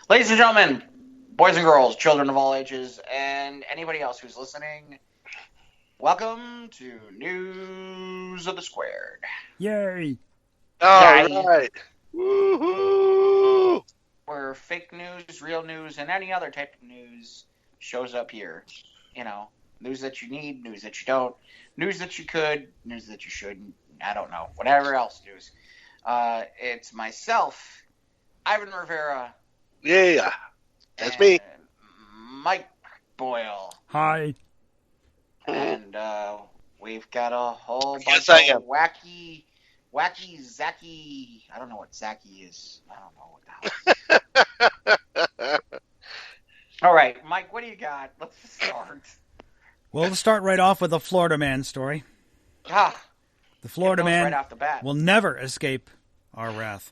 Ladies and gentlemen, boys and girls, children of all ages, and anybody else who's listening, welcome to News of the Squared. Yay! All right. Woohoo! Where fake news, real news, and any other type of news shows up here. You know, news that you need, news that you don't, news that you could, news that you shouldn't. I don't know. Whatever else news. It's myself, Ivan Rivera. Yeah, that's me. Mike Boyle. Hi. And we've got a whole Yes, bunch I of wacky Zacky. I don't know what Zacky is. I don't know what the hell. All right, Mike, what do you got? Let's start. Well, let's start right off with a Florida man story. The Florida man right off the bat. will never escape our wrath.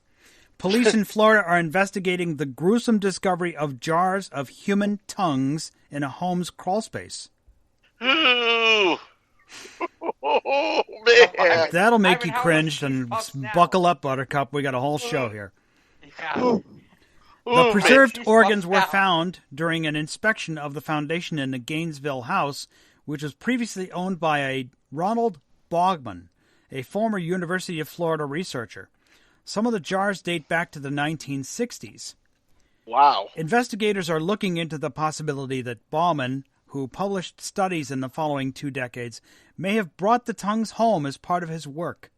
Police in Florida are investigating the gruesome discovery of jars of human tongues in a home's crawlspace. Ooh. Oh, man. That'll make Ivan, you how cringe, are those and puffs now? buckle up, Buttercup. We got a whole show here. Yeah. The preserved She's organs puffed were out. found during an inspection of the foundation in the Gainesville house, which was previously owned by a Ronald Bogman, a former University of Florida researcher. Some of the jars date back to the 1960s. Wow. Investigators are looking into the possibility that Bauman, who published studies in the following 2 decades, may have brought the tongues home as part of his work.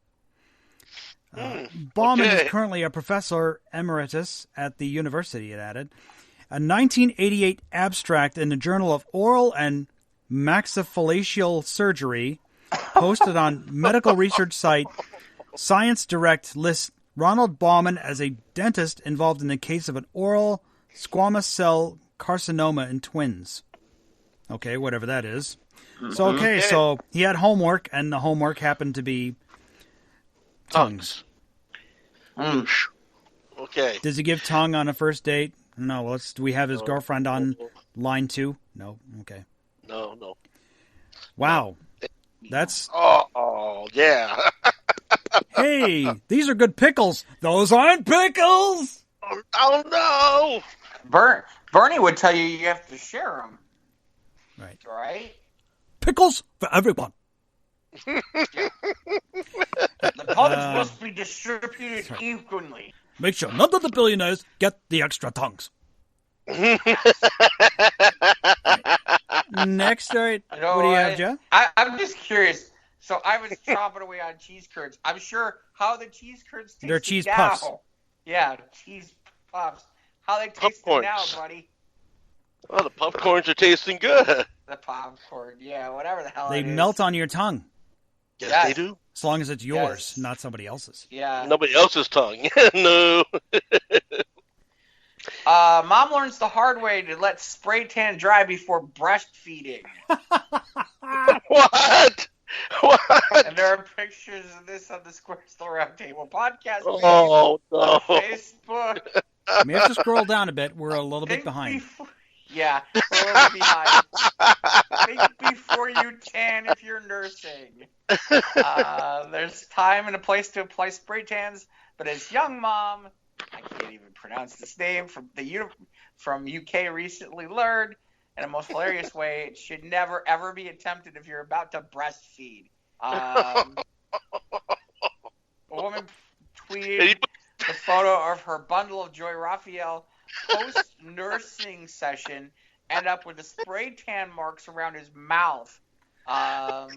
Bauman okay. is currently a professor emeritus at the university, it added. A 1988 abstract in the Journal of Oral and Maxillofacial Surgery, posted on medical research site Science Direct, lists Ronald Bauman as a dentist involved in the case of an oral squamous cell carcinoma in twins. Okay, whatever that is. So he had homework, and the homework happened to be tongues. Okay. Does he give tongue on a first date? No. Do we have his girlfriend on line 2? No. Okay. No. Wow. That's... Oh, yeah. Hey, these are good pickles. Those aren't pickles! Oh, no. Bernie would tell you have to share them. Right? Pickles for everyone. The public must be distributed equally. Make sure none of the billionaires get the extra tongues. Next story. What do you have, Jeff? I'm just curious. So I was chomping away on cheese curds. I'm sure how the cheese curds taste. They're cheese now. puffs. Yeah, cheese puffs. How they taste now, buddy. Oh, the popcorns are tasting good. The popcorn, yeah, whatever the hell They it is. melt on your tongue. Yes, they do. As long as it's yours, Yes. not somebody else's. Yeah. Nobody else's tongue. No. Mom learns the hard way to let spray tan dry before breastfeeding. What? And there are pictures of this on the Square Still Roundtable podcast page Oh, no. on Facebook. We have to scroll down a bit. We're a little bit behind. Yeah, we're a little behind. Think before you tan if you're nursing. There's time and a place to apply spray tans, but as young mom, I can't even pronounce this name, from UK recently learned, in a most hilarious way, it should never ever be attempted if you're about to breastfeed. A woman tweeted the photo of her bundle of Joy Raphael post-nursing session, end up with the spray tan marks around his mouth. Her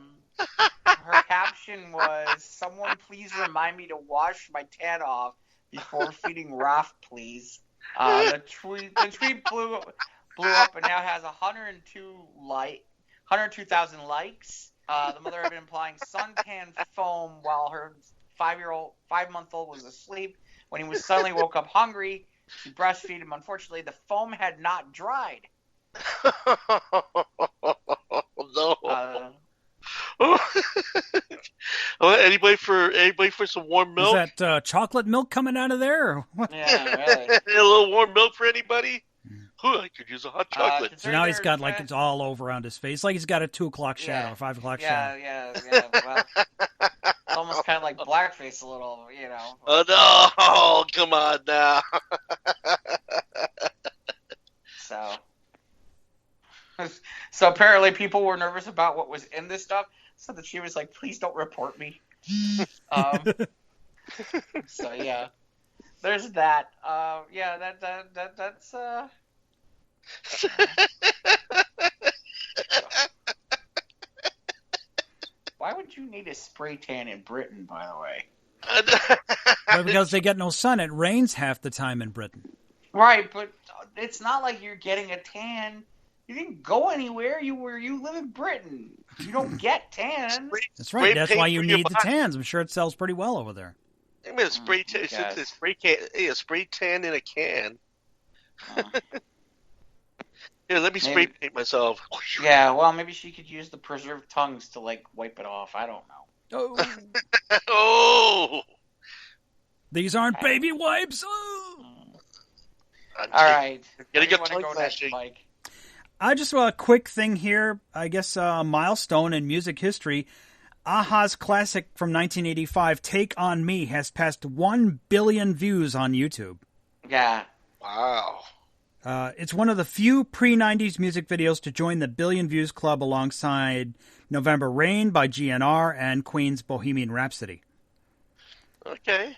caption was, "Someone please remind me to wash my tan off before feeding Raph, please." The tweet blew up and now has 102,000 likes. The mother had been applying suntan foam while her 5-month-old was asleep. When he was suddenly woke up hungry, she breastfed him. Unfortunately, the foam had not dried. No. Anybody for some warm milk? Is that chocolate milk coming out of there? Or what? Yeah, really. A little warm milk for anybody? Ooh, I could use a hot chocolate. So now he's got like it's all over around his face. Like he's got a 2 o'clock shadow, 5 o'clock shadow. Yeah. Well, it's almost kind of like blackface a little, you know. Oh, no. Come on now. So apparently people were nervous about what was in this stuff, so that she was like, "Please don't report me." So yeah, there's that. Yeah, that's. Why would you need a spray tan in Britain, by the way? Well, because they get no sun. It rains half the time in Britain. Right, but it's not like you're getting a tan. You didn't go anywhere. You live in Britain. You don't get tan. That's right. That's why you need the tans. I'm sure it sells pretty well over there. I mean, a spray tan. A spray tan in a can. Here, let me spray paint myself. Yeah, well, maybe she could use the preserved tongues to like wipe it off. I don't know. Oh, these aren't baby wipes. Oh. All right, gotta get tongue next, Mike. I just want a quick thing here. I guess a milestone in music history. Aha's classic from 1985, "Take on Me," has passed 1 billion views on YouTube. Yeah. Wow. It's one of the few pre-90s music videos to join the billion views club alongside November Rain by GNR and Queen's Bohemian Rhapsody. Okay.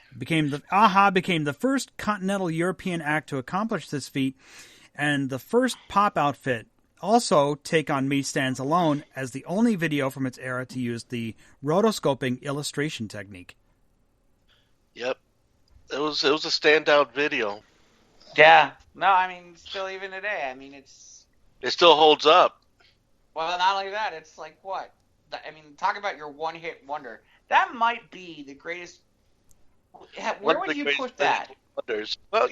Aha became the first continental European act to accomplish this feat, and the first pop outfit. Also, "Take on Me" stands alone as the only video from its era to use the rotoscoping illustration technique. Yep. It was a standout video. Yeah. No, I mean, still even today, I mean, it still holds up. Well, not only that, it's like what? I mean, talk about your one-hit wonder. That might be the greatest. Where would you put that? Wonders. Well,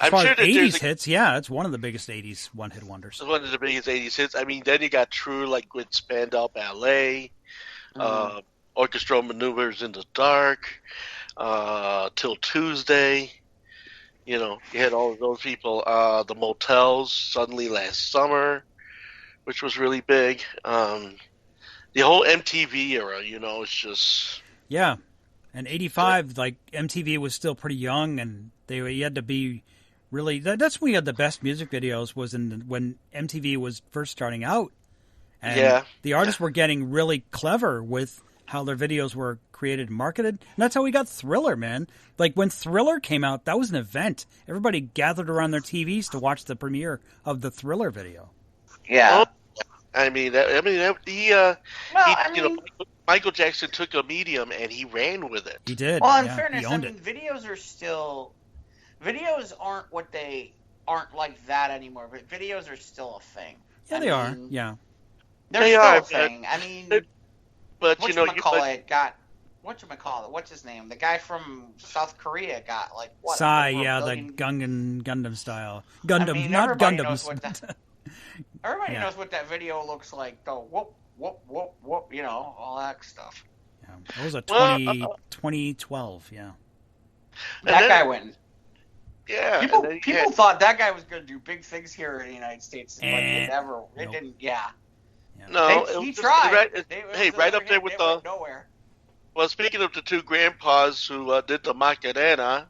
I'm sure that 80s hits, yeah, it's one of the biggest 80s one-hit wonders. It's one of the biggest 80s hits. I mean, then you got True, like with Spandau Ballet, Orchestral Maneuvers in the Dark, Till Tuesday. You had all of those people. The Motels, Suddenly Last Summer, which was really big. The whole MTV era, it's just... Yeah. And 85, like, MTV was still pretty young, and you had to be really... That's when you had the best music videos, was when MTV was first starting out. And the artists were getting really clever with how their videos were created and marketed. And that's how we got Thriller, man. Like, when Thriller came out, that was an event. Everybody gathered around their TVs to watch the premiere of the Thriller video. Yeah. Michael Jackson took a medium and he ran with it. He did. Well, in fairness, videos aren't like that anymore, but videos are still a thing. Yeah, they are. Yeah. They're still a thing. I mean, but what's his name? The guy from South Korea got like what? Psy, the Gundam style. Gundam, not Gundams. Everybody knows what that video looks like, though. Whoop, whoop, whoop, whoop, all that stuff. Yeah, it was a 2012, yeah. That guy went. Yeah. People thought that guy was going to do big things here in the United States, but it didn't, yeah. No, he tried. Right up there with the... nowhere. Well, speaking of the two grandpas who did the Macarena,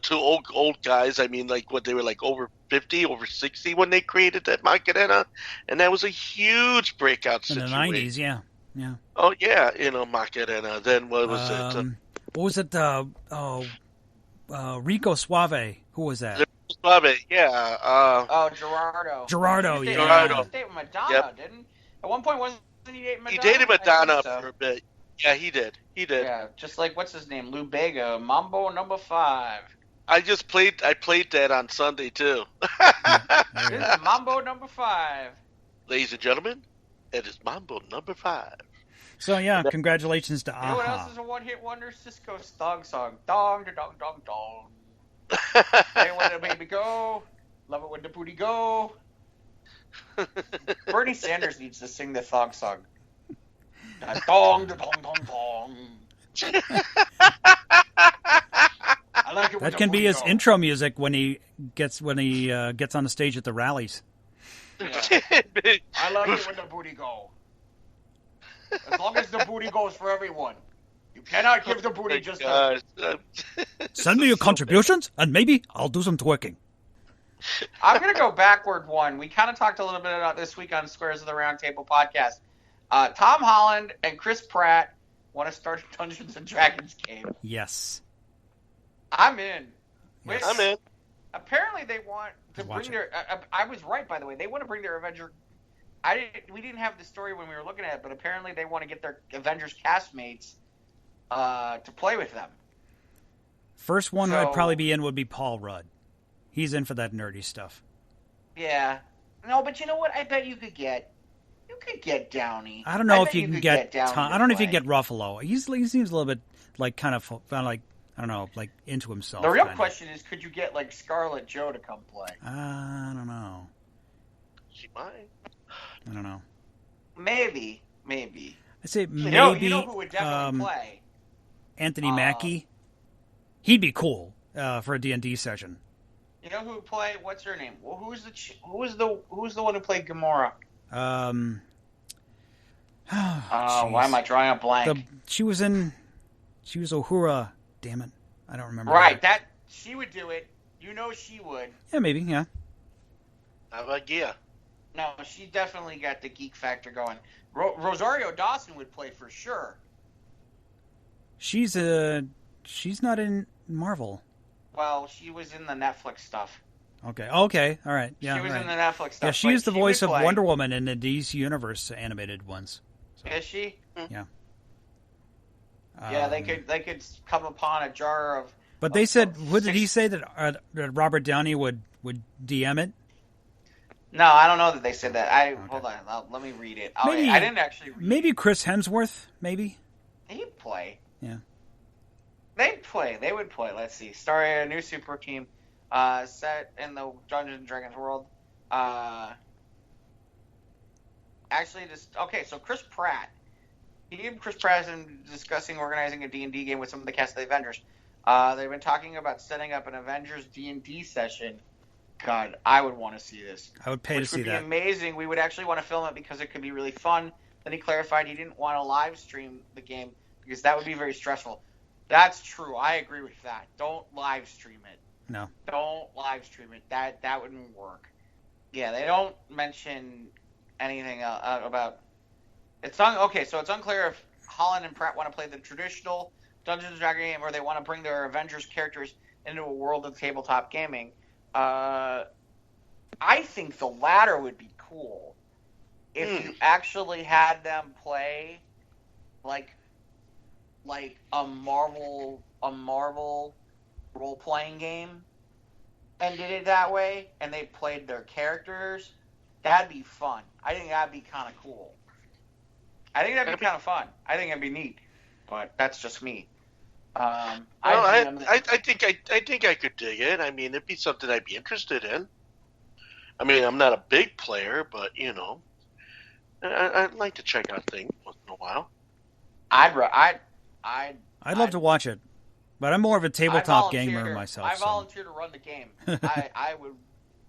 two old guys, I mean, like, they were like over 50, over 60 when they created that Macarena, and that was a huge breakout situation. In the 90s, yeah. Oh, yeah, Macarena. Then what was it? What was it? Rico Suave. Who was that? Rico Suave, yeah. Gerardo. Gerardo, He Gerardo. dated Madonna, didn't? At one point, wasn't he dating Madonna? He dated Madonna for a bit. Yeah, he did. Yeah, just like, what's his name? Lou Bega, Mambo number 5. I played that on Sunday, too. This is Mambo number 5. Ladies and gentlemen, it is Mambo number 5. So, yeah, congratulations to Aha. You know what else is a one-hit wonder? Cisco's thong song. Dong, dong, dong, dong. Hey, where the baby go? Love it when the booty go. Bernie Sanders needs to sing the thong song. Dong, dong, dong, dong. I like it. That can be his intro music when he gets on the stage at the rallies. Yeah. I like it when the booty go. As long as the booty goes for everyone. You cannot give the booty just Send me your contributions, and maybe I'll do some twerking. I'm going to go backward one. We kind of talked a little bit about this week on Squares of the Round Table podcast. Tom Holland and Chris Pratt want to start a Dungeons and Dragons game. Yes. I'm in. Yes. I'm in. Apparently, they want to bring their. I was right, by the way. They want to bring their Avenger. We didn't have the story when we were looking at it, but apparently they want to get their Avengers castmates to play with them. First one I'd probably be in would be Paul Rudd. He's in for that nerdy stuff. Yeah. No, but you know what? I bet you could get Downey. I don't know if you can get Tom. I don't know if you can get Ruffalo. He seems a little bit like kind of like, I don't know, like into himself. The real question is, could you get like Scarlett Joe to come play? I don't know. She might. I don't know. Maybe. I say maybe. You know who would definitely play? Anthony Mackie. He'd be cool for a D&D session. You know who would play? What's her name? Well, who's the one who played Gamora? Why am I drawing a blank? She was Uhura. Damn it, I don't remember. Right, that she would do it. You know she would. Yeah, maybe. Yeah. How about Gia? No, she definitely got the geek factor going. Rosario Dawson would play for sure. She's not in Marvel. Well, she was in the Netflix stuff. Okay, all right. Yeah, she was right. in the Netflix stuff. Yeah, she is the voice of Wonder Woman in the DC Universe animated ones. So, is she? Yeah. Yeah, they could come upon a jar of. But they said, what did he say that Robert Downey would DM it? No, I don't know that they said that. Hold on, let me read it. Maybe, I didn't actually read maybe it. Chris Hemsworth, maybe? He'd play. Yeah. They'd play. They would play. Let's see. Starring a new super team set in the Dungeons and Dragons world. So Chris Pratt. He and Chris Pratt has been discussing organizing a D&D game with some of the cast of the Avengers. They've been talking about setting up an Avengers D&D session. God, I would want to see this. I would pay to see that. It would be amazing. We would actually want to film it because it could be really fun. Then he clarified he didn't want to live stream the game because that would be very stressful. That's true. I agree with that. Don't live stream it. No. Don't live stream it. That wouldn't work. Yeah, they don't mention anything about. So it's unclear if Holland and Pratt want to play the traditional Dungeons and Dragons game or they want to bring their Avengers characters into a world of tabletop gaming. I think the latter would be cool if you actually had them play like a Marvel role playing game and did it that way and they played their characters. That'd be fun. I think that'd be kind of cool. I think that'd be kind of fun. I think it'd be neat, but that's just me. I think I could dig it. I mean, it'd be something I'd be interested in. I mean, I'm not a big player, but I'd like to check out things once in a while. I'd love to watch it, but I'm more of a tabletop gamer myself. I volunteer to run the game.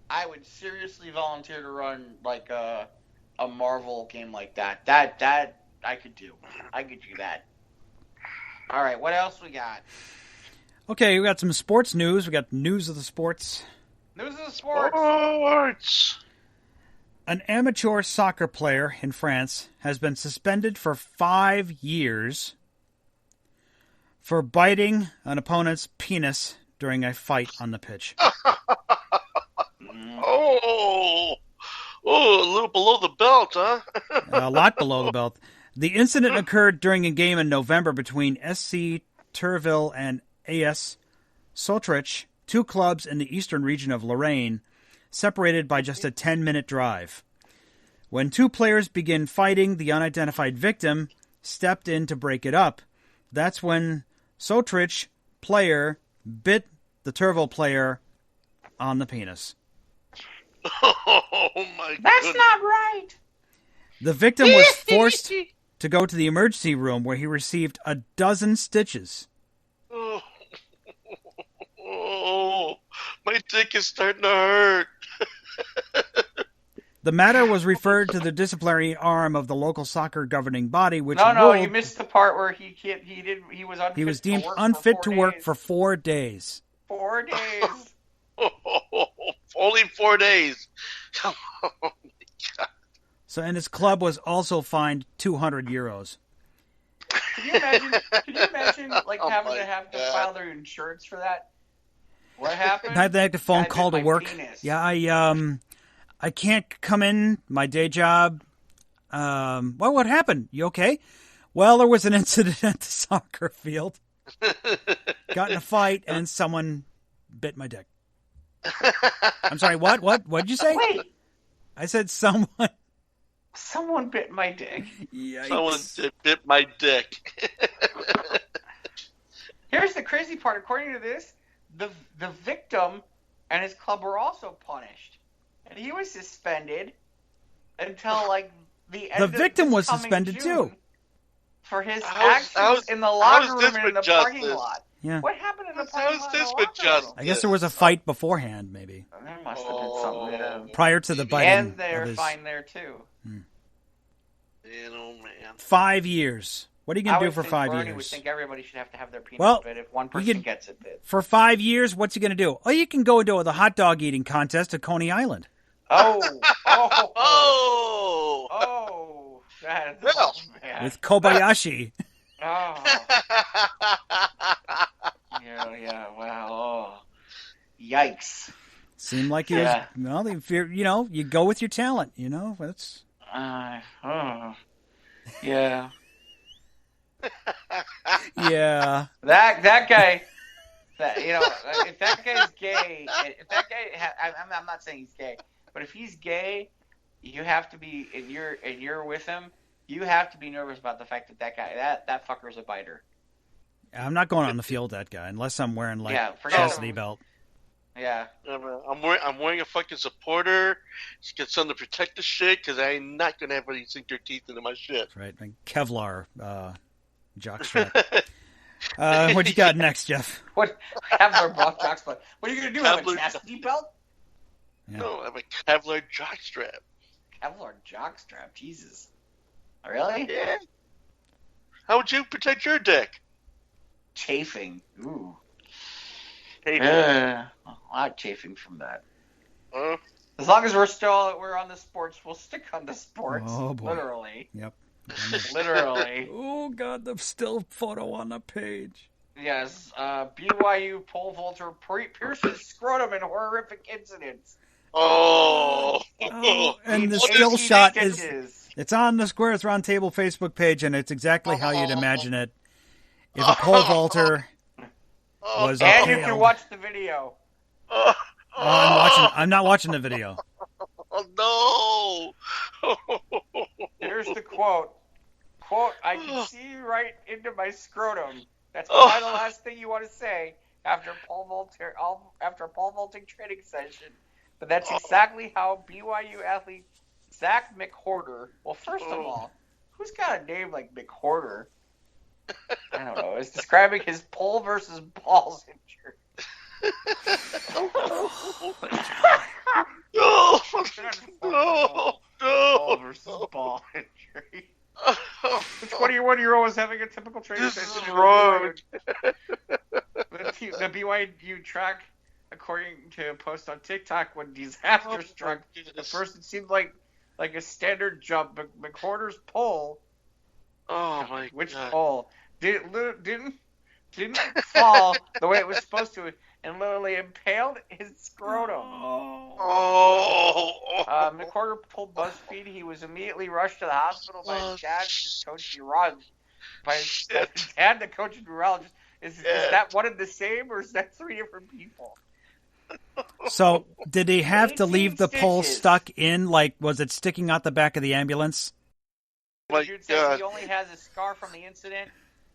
I would seriously volunteer to run like a Marvel game like that. That I could do. I could do that. All right, what else we got? Okay, we got some sports news. We got news of the sports. News of the sports. An amateur soccer player in France has been suspended for 5 years for biting an opponent's penis during a fight on the pitch. Oh, a little below the belt, huh? A lot below the belt. The incident occurred during a game in November between SC Turville and AS Sotrich, two clubs in the eastern region of Lorraine, separated by just a 10-minute drive. When two players began fighting, the unidentified victim stepped in to break it up. That's when Sotrich player bit the Turville player on the penis. Oh my God. That's not right. The victim was forced to go to the emergency room where he received 12 stitches. Oh, my dick is starting to hurt. The matter was referred to the disciplinary arm of the local soccer governing body, which No, you missed the part where he was deemed unfit to work for 4 days. 4 days. only 4 days. Oh my God. So, and his club was also fined €200. Can you imagine? Like Oh having my to God. file their insurance for that? What happened? I had to make a phone Guy call bit to my work. penis. Yeah, I can't come in my day job. Well, what happened? You okay? Well, there was an incident at the soccer field. Got in a fight and someone bit my dick. I'm sorry, what? What did you say? Wait, I said someone. someone bit my dick. Yikes. Someone bit my dick. Here's the crazy part. According to this, the victim and his club were also punished, and he was suspended until like the end. The of victim this was coming suspended June too. For his How's- actions how's- in the how locker is room this and in the with parking justice? lot. Yeah. What happened in the How parking is lot? this and the with locker justice? room? I guess there was a fight beforehand, maybe. There must have been something. Yeah. Prior to the biting. And they're of his... fine there too. Man, oh man. 5 years. What are you going I to do would for think 5 Bernie years? would think everybody should have to have their penis Well, bit if one you person could- gets it bit. For 5 years, what's he going to do? Oh, you can go into the hot dog eating contest at Coney Island. Oh, oh, Oh! oh, that, Well. man. With Kobayashi. Oh, yeah, wow, oh. Yikes. Seemed like he Yeah. was, well, if you're, you go with your talent, that's... Oh, yeah. Yeah. That guy, if that guy's gay, I'm not saying he's gay, but if he's gay, you have to be, and you're with him, you have to be nervous about the fact that guy, that fucker's a biter. I'm not going on the field with that guy unless I'm wearing, like, forget chastity him. belt. Yeah. I'm wearing a fucking supporter. Just get something to protect the shit, because I ain't not going to have anybody sink their teeth into my shit. That's right. Like Kevlar jockstrap. What you got next, Jeff? What? Kevlar belt jocks, but what are you gonna do? Have a Kevlar- chastity belt? Yeah. No, I have a Kevlar jockstrap. Kevlar jockstrap. Jesus. Really? Yeah. How would you protect your dick? Chafing. Ooh. Hey, A lot of chafing from that. huh? As long as we're on the sports, we'll stick on the sports. Oh, boy. Literally. Yep. Literally. Oh, God, the still photo on the page. Yes. BYU pole vaulter pierces scrotum in horrific incidents. Oh. Oh, and the Needs still 18 shot is... stitches. It's on the Squares Round Table Facebook page, and it's exactly how you'd imagine it. If a pole vaulter was And you impaled. can watch the video. Oh, I'm not watching the video. oh no. Here's the quote. Quote, I can see right into my scrotum. That's probably the last thing you want to say after a pole vaulting training session. But that's exactly how BYU athlete Zach McHorter, well, first of all, who's got a name like McHorter? I don't know. Is describing his pole versus balls injury. No. Pole No. versus ball injury. Which 21-year-old was having a typical training This session? is in wrong. The BYU track, according to a post on TikTok, when disaster struck, at first it seemed like a standard jump, but McHorter's pole, Oh my which God. pole, didn't fall the way it was supposed to, and literally impaled his scrotum. Oh. McHorter told BuzzFeed he was immediately rushed to the hospital by his dad, his coach, by his dad, the coach, and urologist. Is that one and the same, or is that three different people? So, did he have to 18 leave the pole stitches. stuck in? Like, was it sticking out the back of the ambulance? My Dude says God. he only has a scar from the incident.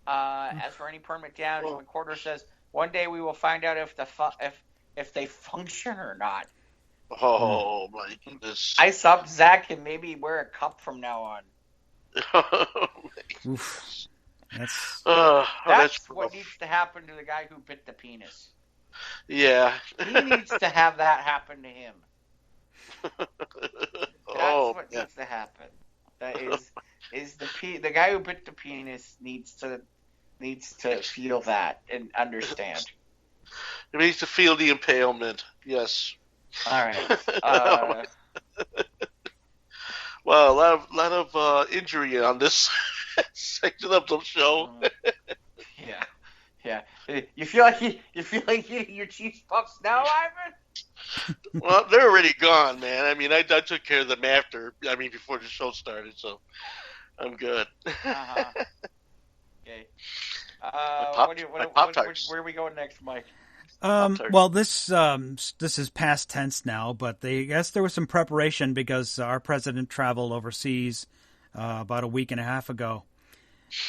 As for any permanent damage, McHorter says one day we will find out if they function or not. Oh my goodness. Ice up, Zach can maybe wear a cup from now on. Oof. That's That's what rough. needs to happen to the guy who bit the penis. Yeah. He needs to have that happen to him. That's what yeah. needs to happen. That is the guy who bit the penis needs to feel that and understand. It needs to feel the impalement. Yes. All right. Well, a lot of injury on this section of the show. Yeah. You feel like eating your cheese puffs now, Ivan? Well, they're already gone, man. I mean, I took care of them after. I mean, before the show started, so I'm good. Uh-huh. Okay. Where are we going next, Mike? Well, this is past tense now, but I guess there was some preparation because our president traveled overseas about a week and a half ago.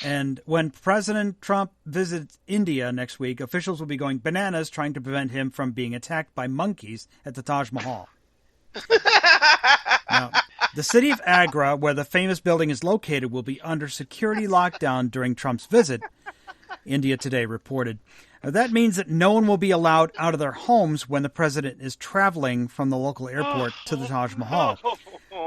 And when President Trump visits India next week, officials will be going bananas trying to prevent him from being attacked by monkeys at the Taj Mahal. Now, the city of Agra, where the famous building is located, will be under security lockdown during Trump's visit, India Today reported. That means that no one will be allowed out of their homes when the president is traveling from the local airport to the Taj Mahal.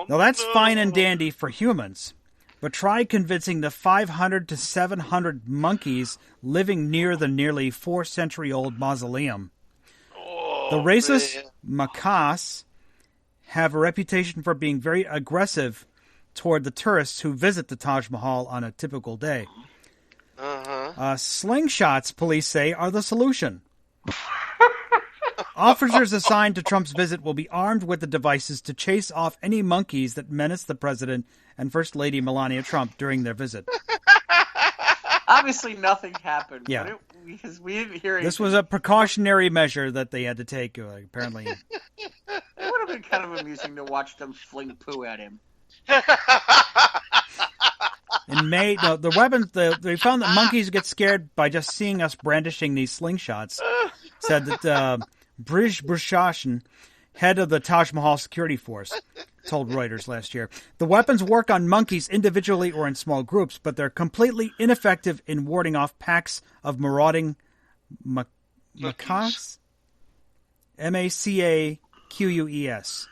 Now, that's fine and dandy for humans, but try convincing the 500 to 700 monkeys living near the nearly 4-century-old mausoleum. The racist macaques have a reputation for being very aggressive toward the tourists who visit the Taj Mahal on a typical day. Slingshots, police say, are the solution. Officers assigned to Trump's visit will be armed with the devices to chase off any monkeys that menace the president and First Lady Melania Trump during their visit. Obviously, nothing happened. Yeah. Because we didn't hear anything. This was a precautionary measure that they had to take, apparently. It would have been kind of amusing to watch them fling poo at him. In May, the weapons, they found that monkeys get scared by just seeing us brandishing these slingshots. Said that Brij Bhushan, head of the Taj Mahal security force, told Reuters last year. The weapons work on monkeys individually or in small groups, but they're completely ineffective in warding off packs of marauding macaques. Macaques.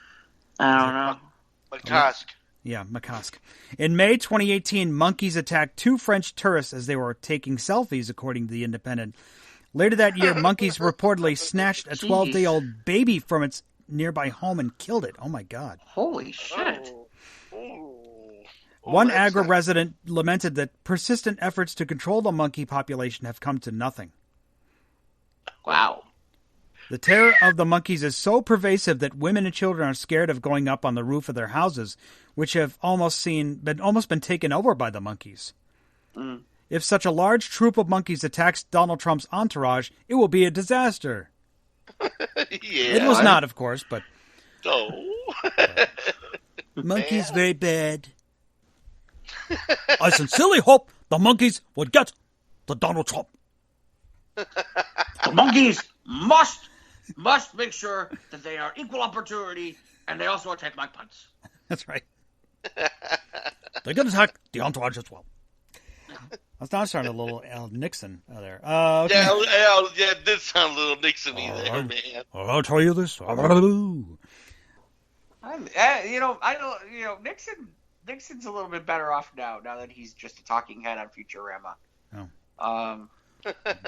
I don't know. Macaque. Yeah, macaque. In May 2018, monkeys attacked 2 French tourists as they were taking selfies, according to The Independent. Later that year, monkeys reportedly snatched a 12-day-old baby from its nearby home and killed it. Oh, my God. Holy shit. One Agra resident lamented that persistent efforts to control the monkey population have come to nothing. Wow. The terror of the monkeys is so pervasive that women and children are scared of going up on the roof of their houses, which have almost been taken over by the monkeys. Mm. If such a large troop of monkeys attacks Donald Trump's entourage, it will be a disaster. It was not, of course, but... Monkeys very bad. I sincerely hope the monkeys would get to Donald Trump. The monkeys must make sure that they are equal opportunity, and they also attack my punts. That's right. They're going to attack the entourage as well. I was not starting a little Nixon there. Okay. Yeah, it did sound a little Nixon-y there, man. I'll tell you this. Nixon's a little bit better off now that he's just a talking head on Futurama. Oh.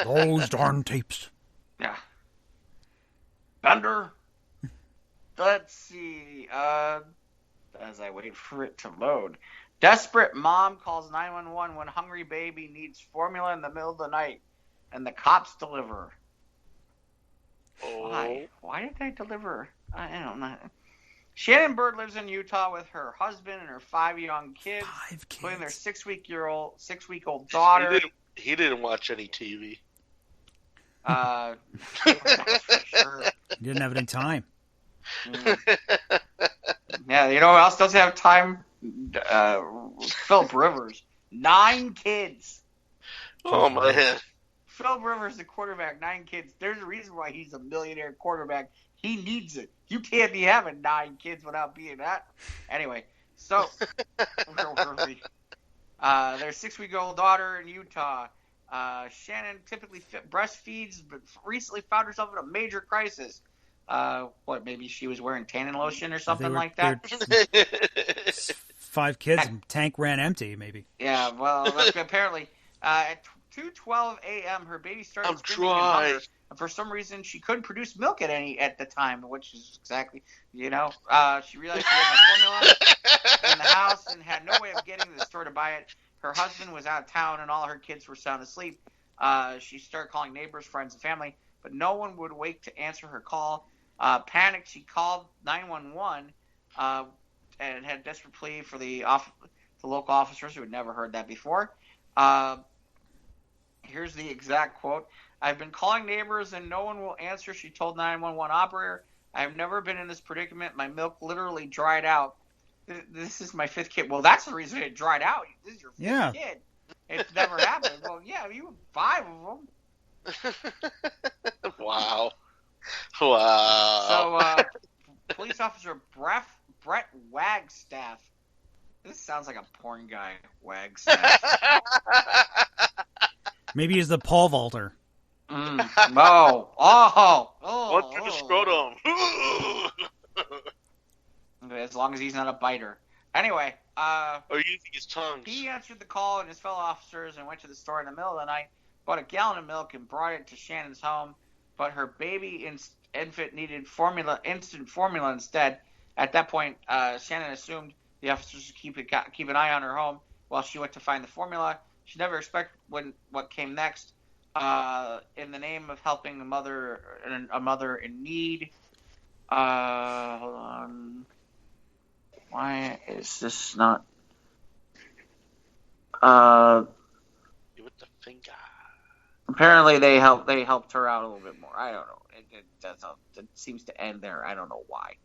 Those darn tapes. Yeah. Thunder. Let's see. As I wait for it to load. Desperate mom calls 911 when hungry baby needs formula in the middle of the night, and the cops deliver. Why? Why did they deliver? I don't know. Shannon Bird lives in Utah with her husband and her 5 young kids, including their 6-week-old daughter. He didn't watch any TV. That's for sure. He didn't have any time. Yeah, you know who else doesn't have time? Philip Rivers. 9 kids. Oh, my head. Philip Rivers, the quarterback, 9 kids. There's a reason why he's a millionaire quarterback. He needs it. You can't be having 9 kids without being that. Anyway, so where were we? Their 6-week-old daughter in Utah. Shannon typically breastfeeds, but recently found herself in a major crisis. Maybe she was wearing tanning lotion or something like that? 5 kids and tank ran empty, maybe. Yeah, well, apparently, at 2:12 a.m., her baby started screaming in hunger. For some reason, she couldn't produce milk at the time, which is exactly, she realized she had no formula in the house and had no way of getting to the store to buy it. Her husband was out of town and all her kids were sound asleep. She started calling neighbors, friends, and family, but no one would wake to answer her call. Panicked, she called 911 and had a desperate plea for the local officers who had never heard that before. Here's the exact quote. "I've been calling neighbors and no one will answer," she told 911 operator. "I've never been in this predicament. My milk literally dried out. This is my 5th kid." Well, that's the reason it dried out. This is your 5th kid. It's never happened. Well, yeah, you have 5 of them. Wow. So, police officer Brett Wagstaff. This sounds like a porn guy, Wagstaff. Maybe he's the pole vaulter. Oh. What through the scrotum? As long as he's not a biter. Anyway, or using his tongue. He answered the call and his fellow officers and went to the store in the middle of the night, bought a gallon of milk and brought it to Shannon's home, but her baby infant needed instant formula instead. At that point, Shannon assumed the officers would keep an eye on her home while she went to find the formula. She never expected what came next. In the name of helping a mother in need. Hold on. Why is this not? With the finger. Apparently, they helped her out a little bit more. I don't know. It seems to end there. I don't know why.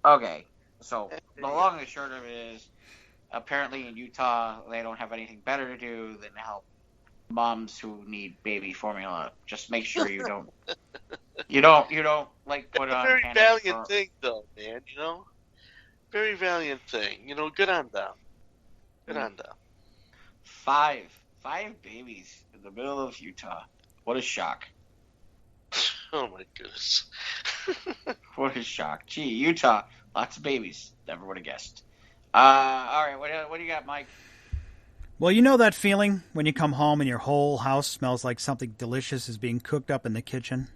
Okay, so the long and short of it is, apparently in Utah they don't have anything better to do than help moms who need baby formula. Just make sure you don't like put on. Very valiant thing, though, man. Very valiant thing. Good on them. Good on them. 5 babies in the middle of Utah. What a shock. Oh my goodness. What a shock. Gee, Utah, lots of babies. Never would have guessed. All right, what do you got, Mike? Well, you know that feeling when you come home and your whole house smells like something delicious is being cooked up in the kitchen?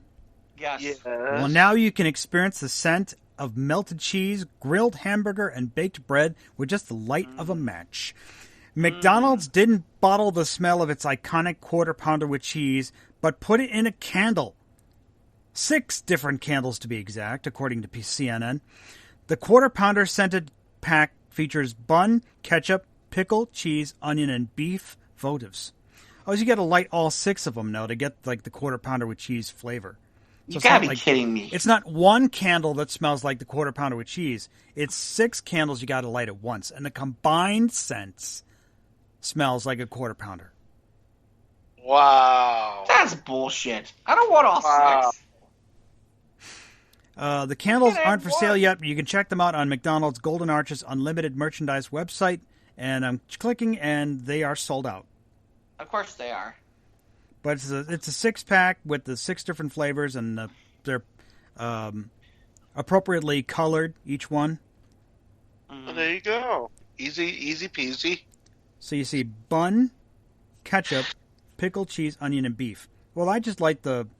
Yes. Well, now you can experience the scent of melted cheese, grilled hamburger, and baked bread with just the light of a match. McDonald's didn't bottle the smell of its iconic quarter pounder with cheese, but put it in a candle. 6 different candles to be exact, according to CNN. The quarter pounder scented pack features bun, ketchup, pickle, cheese, onion, and beef votives. Oh, so you got to light all 6 of them now to get like the quarter pounder with cheese flavor. So you gotta be kidding me. It's not one candle that smells like the quarter pounder with cheese. It's 6 candles you got to light at once, and the combined scents smells like a quarter pounder. Wow. That's bullshit. I don't want all 6. The candles aren't for sale yet, but you can check them out on McDonald's Golden Arches Unlimited merchandise website. And I'm clicking, and they are sold out. Of course they are. But it's a 6-pack with the 6 different flavors, and they're appropriately colored, each one. Well, there you go. Easy peasy. So you see bun, ketchup, pickle, cheese, onion, and beef. Well, I just like hold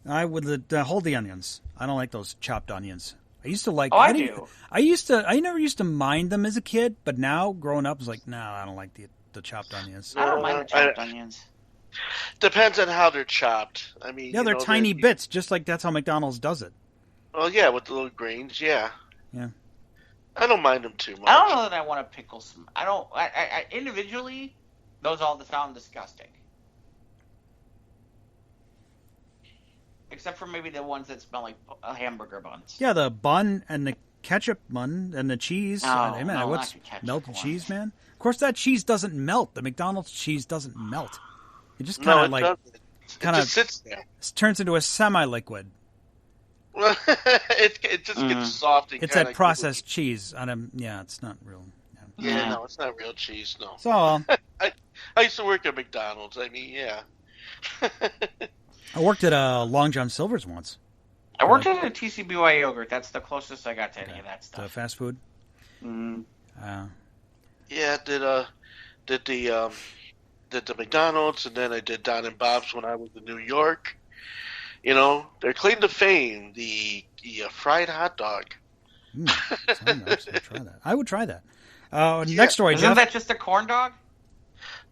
the onions. I don't like those chopped onions. I used to like. I do. I never used to mind them as a kid, but now growing up, I was like, no, I don't like the chopped onions. I don't mind the chopped onions. Depends on how they're chopped. I mean, yeah, they're tiny bits, just like that's how McDonald's does it. Well, yeah, with the little grains, yeah. Yeah. I don't mind them too much. I don't know that I want to pickle some. I individually, those all sound disgusting. Except for maybe the ones that smell like hamburger buns. Yeah, the bun and the ketchup bun and the cheese. What's melted cheese, man? Of course, that cheese doesn't melt. The McDonald's cheese doesn't melt. It just kind of sits there. Turns into a semi-liquid. Well, it just gets soft. And it's that processed cheese. It's not real. Yeah, no, it's not real cheese. No. So I used to work at McDonald's. I mean, yeah. I worked at Long John Silver's once. I worked at a TCBY yogurt. That's the closest I got to any of that stuff. The fast food. Mm-hmm. Yeah, did the McDonald's, and then I did Don and Bob's when I was in New York. their claim to fame, the fried hot dog. I'm actually try that. I would try that. Yeah. Next story, Isn't Jeff. that just a corn dog?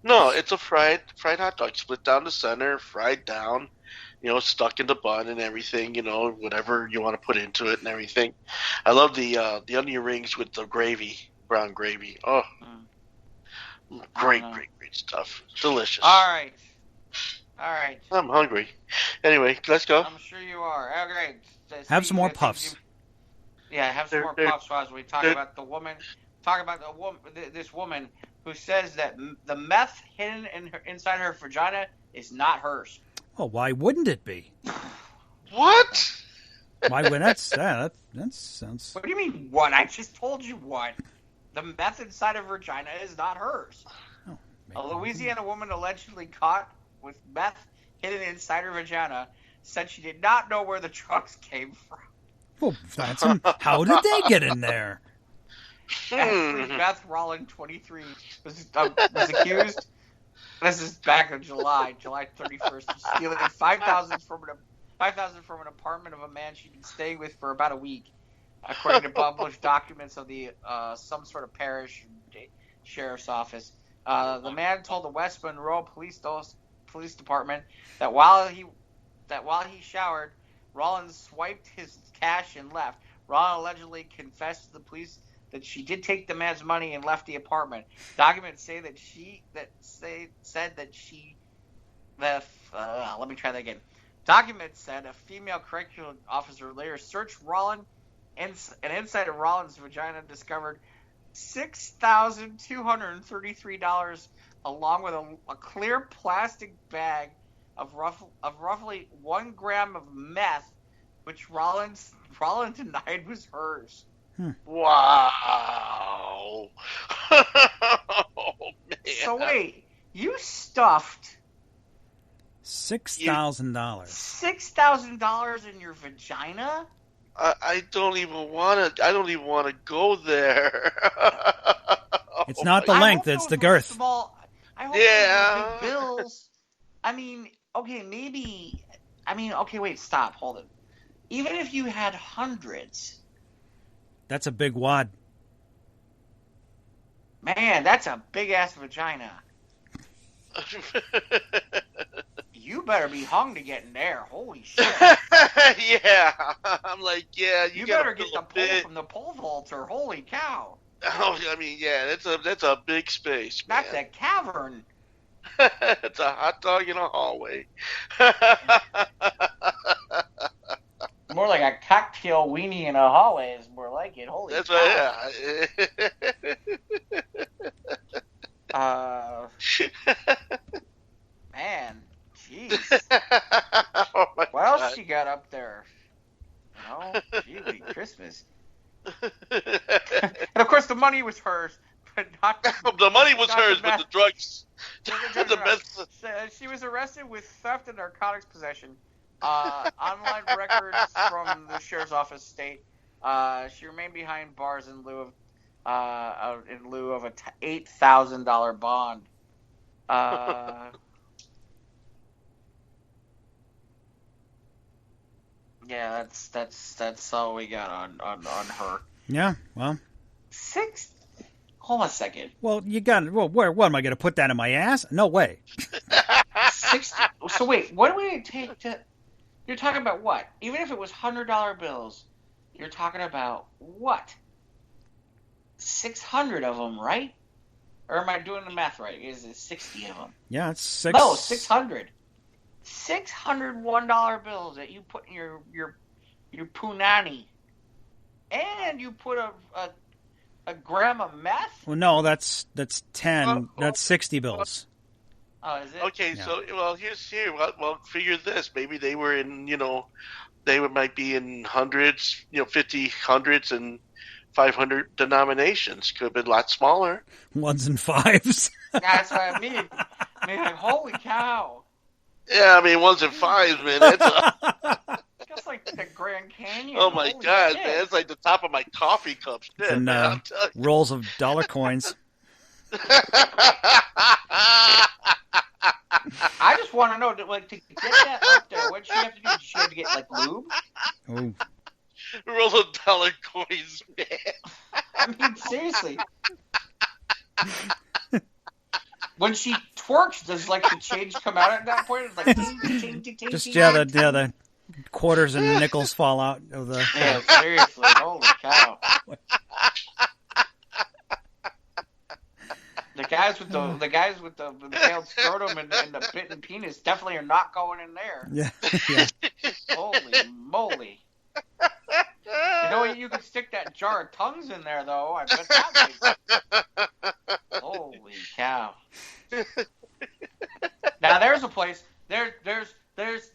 No, it's a fried hot dog, split down the center, fried down, stuck in the bun and everything, whatever you want to put into it and everything. I love the onion rings with the gravy, brown gravy. Oh, great stuff. Delicious. All right. I'm hungry. Anyway, let's go. I'm sure you are. Okay. Have some more puffs. Yeah, have some more puffs as we talk about the woman. Talk about this woman who says that the meth hidden inside her vagina is not hers. Well, why wouldn't it be? What? Why would that sounds... What do you mean, what? I just told you what. The meth inside her vagina is not hers. Oh, a Louisiana woman allegedly caught with meth hidden inside her vagina said she did not know where the drugs came from. Well, how did they get in there? Ashley Beth Rollin, 23, was accused. This is back in July 31st, of stealing $5,000 from an apartment of a man she'd been staying with for about a week, according to published documents of the some sort of parish sheriff's office. The man told the West Monroe Police Department that while he showered, Rollins swiped his cash and left. Rollins allegedly confessed to the police that she did take the man's money and left the apartment. Documents say that let me try that again. Documents said a female correctional officer later searched Rollins, and inside of Rollins' vagina discovered $6,233 along with a clear plastic bag of roughly 1 gram of meth, which Rollins denied was hers. Wow. Oh, man. So wait, you stuffed $6,000. $6,000 in your vagina? I don't even want to go there. It's not the length, it's the girth. Small, I hope those big bills. I mean, okay, maybe. Okay, wait, stop, hold it. Even if you had hundreds. That's a big wad. Man, that's a big-ass vagina. You better be hung to get in there. Holy shit. Yeah. I'm like, yeah, you better get the pull from the pole vaulter. Holy cow. Oh, I mean, yeah, that's a big space, man. That's a cavern. It's a hot dog in a hallway. More like a cocktail weenie in a hallway is more like it. Holy that's cow. Right, yeah. Man, jeez. Oh my What else God. she got up there? Gee, Christmas. And of course, the money was hers, but not the money was not hers, the but meth. the drugs. The meth. She was arrested with theft and narcotics possession. Online records from the sheriff's office state she remained behind bars in lieu of a $8,000 bond. Yeah, that's all we got on her. Yeah, well. Hold on a second. Well, you got it. Well, what am I going to put that in my ass? No way. 60. So wait, what do we take to? You're talking about what? Even if it was $100 bills, you're talking about what? 600 of them, right? Or am I doing the math right? Is it 60 of them? Yeah, it's 600. $601 bills that you put in your punani, and you put a gram of meth. Well, no, that's 10. That's 60 bills. Oh, is it? Okay, Yeah. so well, figure this. Maybe they were in, they might be in hundreds, 50 hundreds and 500 denominations. Could have been a lot smaller. Ones and fives. That's what I mean. I mean, like, holy cow! Yeah, I mean, ones and fives, man. That's Just like the Grand Canyon. oh my Holy God, shit. man. It's like the top of my coffee cup. Shit, And man, I'll tell you. rolls of dollar coins. I just want to know, like, to get that up there, what she have to do? Does she have to get, like, lube? Oh, Roll of dollar coins, man. I mean, seriously. When she twerks, does, like, the change come out at that point? It's like, ting, ting, ting, ting, ting, just ting. the quarters and nickels fall out of the. Yeah, seriously. Holy cow. The guys with the impaled scrotum and the bitten penis definitely are not going in there. Yeah. Yeah. Holy moly. You know, you could stick that jar of tongues in there, though. I bet that would. Holy cow. Now, there's a place. There's.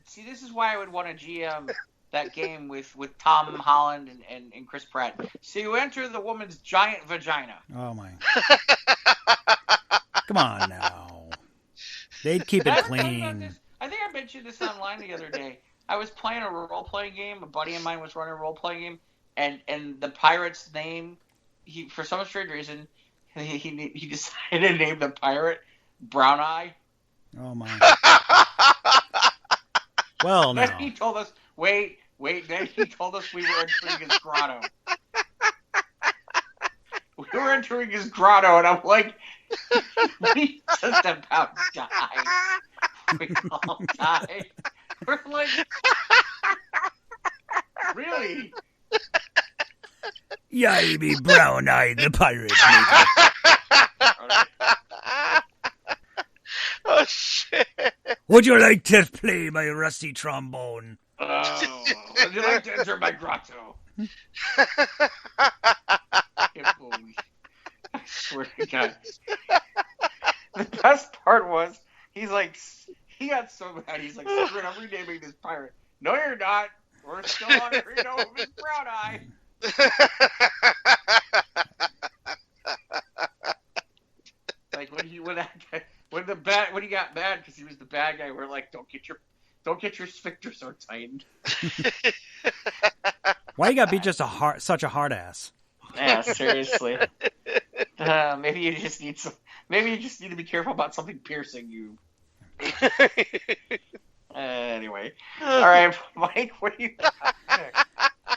See, this is why I would want to GM that game with Tom Holland and Chris Pratt. So you enter the woman's giant vagina. Oh my! Come on now. They'd keep it clean. I think I mentioned this online the other day. I was playing a role-playing game. A buddy of mine was running a role-playing game, and the pirate's name, for some strange reason, he decided to name the pirate Brown Eye. Oh my! Well, no. Then he told us, wait. Then he told us we were entering his grotto. We were entering his grotto, and I'm like, we just about died. We all died. We're like, really? Yeah, you be Brown Eye, the pirate. Oh, shit. Would you like to play my rusty trombone? Oh, would you like to enter my grotto? I swear to God. The best part was, he got so mad, he's like, screw it, I'm renaming this pirate. No, you're not. We're still on Reno with Brown Eye. Like, when he got mad because he was the bad guy, we're like, don't get your sphincter so tightened. Why you gotta be just such a hard ass? Yeah, seriously. Maybe you just need to be careful about something piercing you. Anyway, all right, Mike, what do you got next?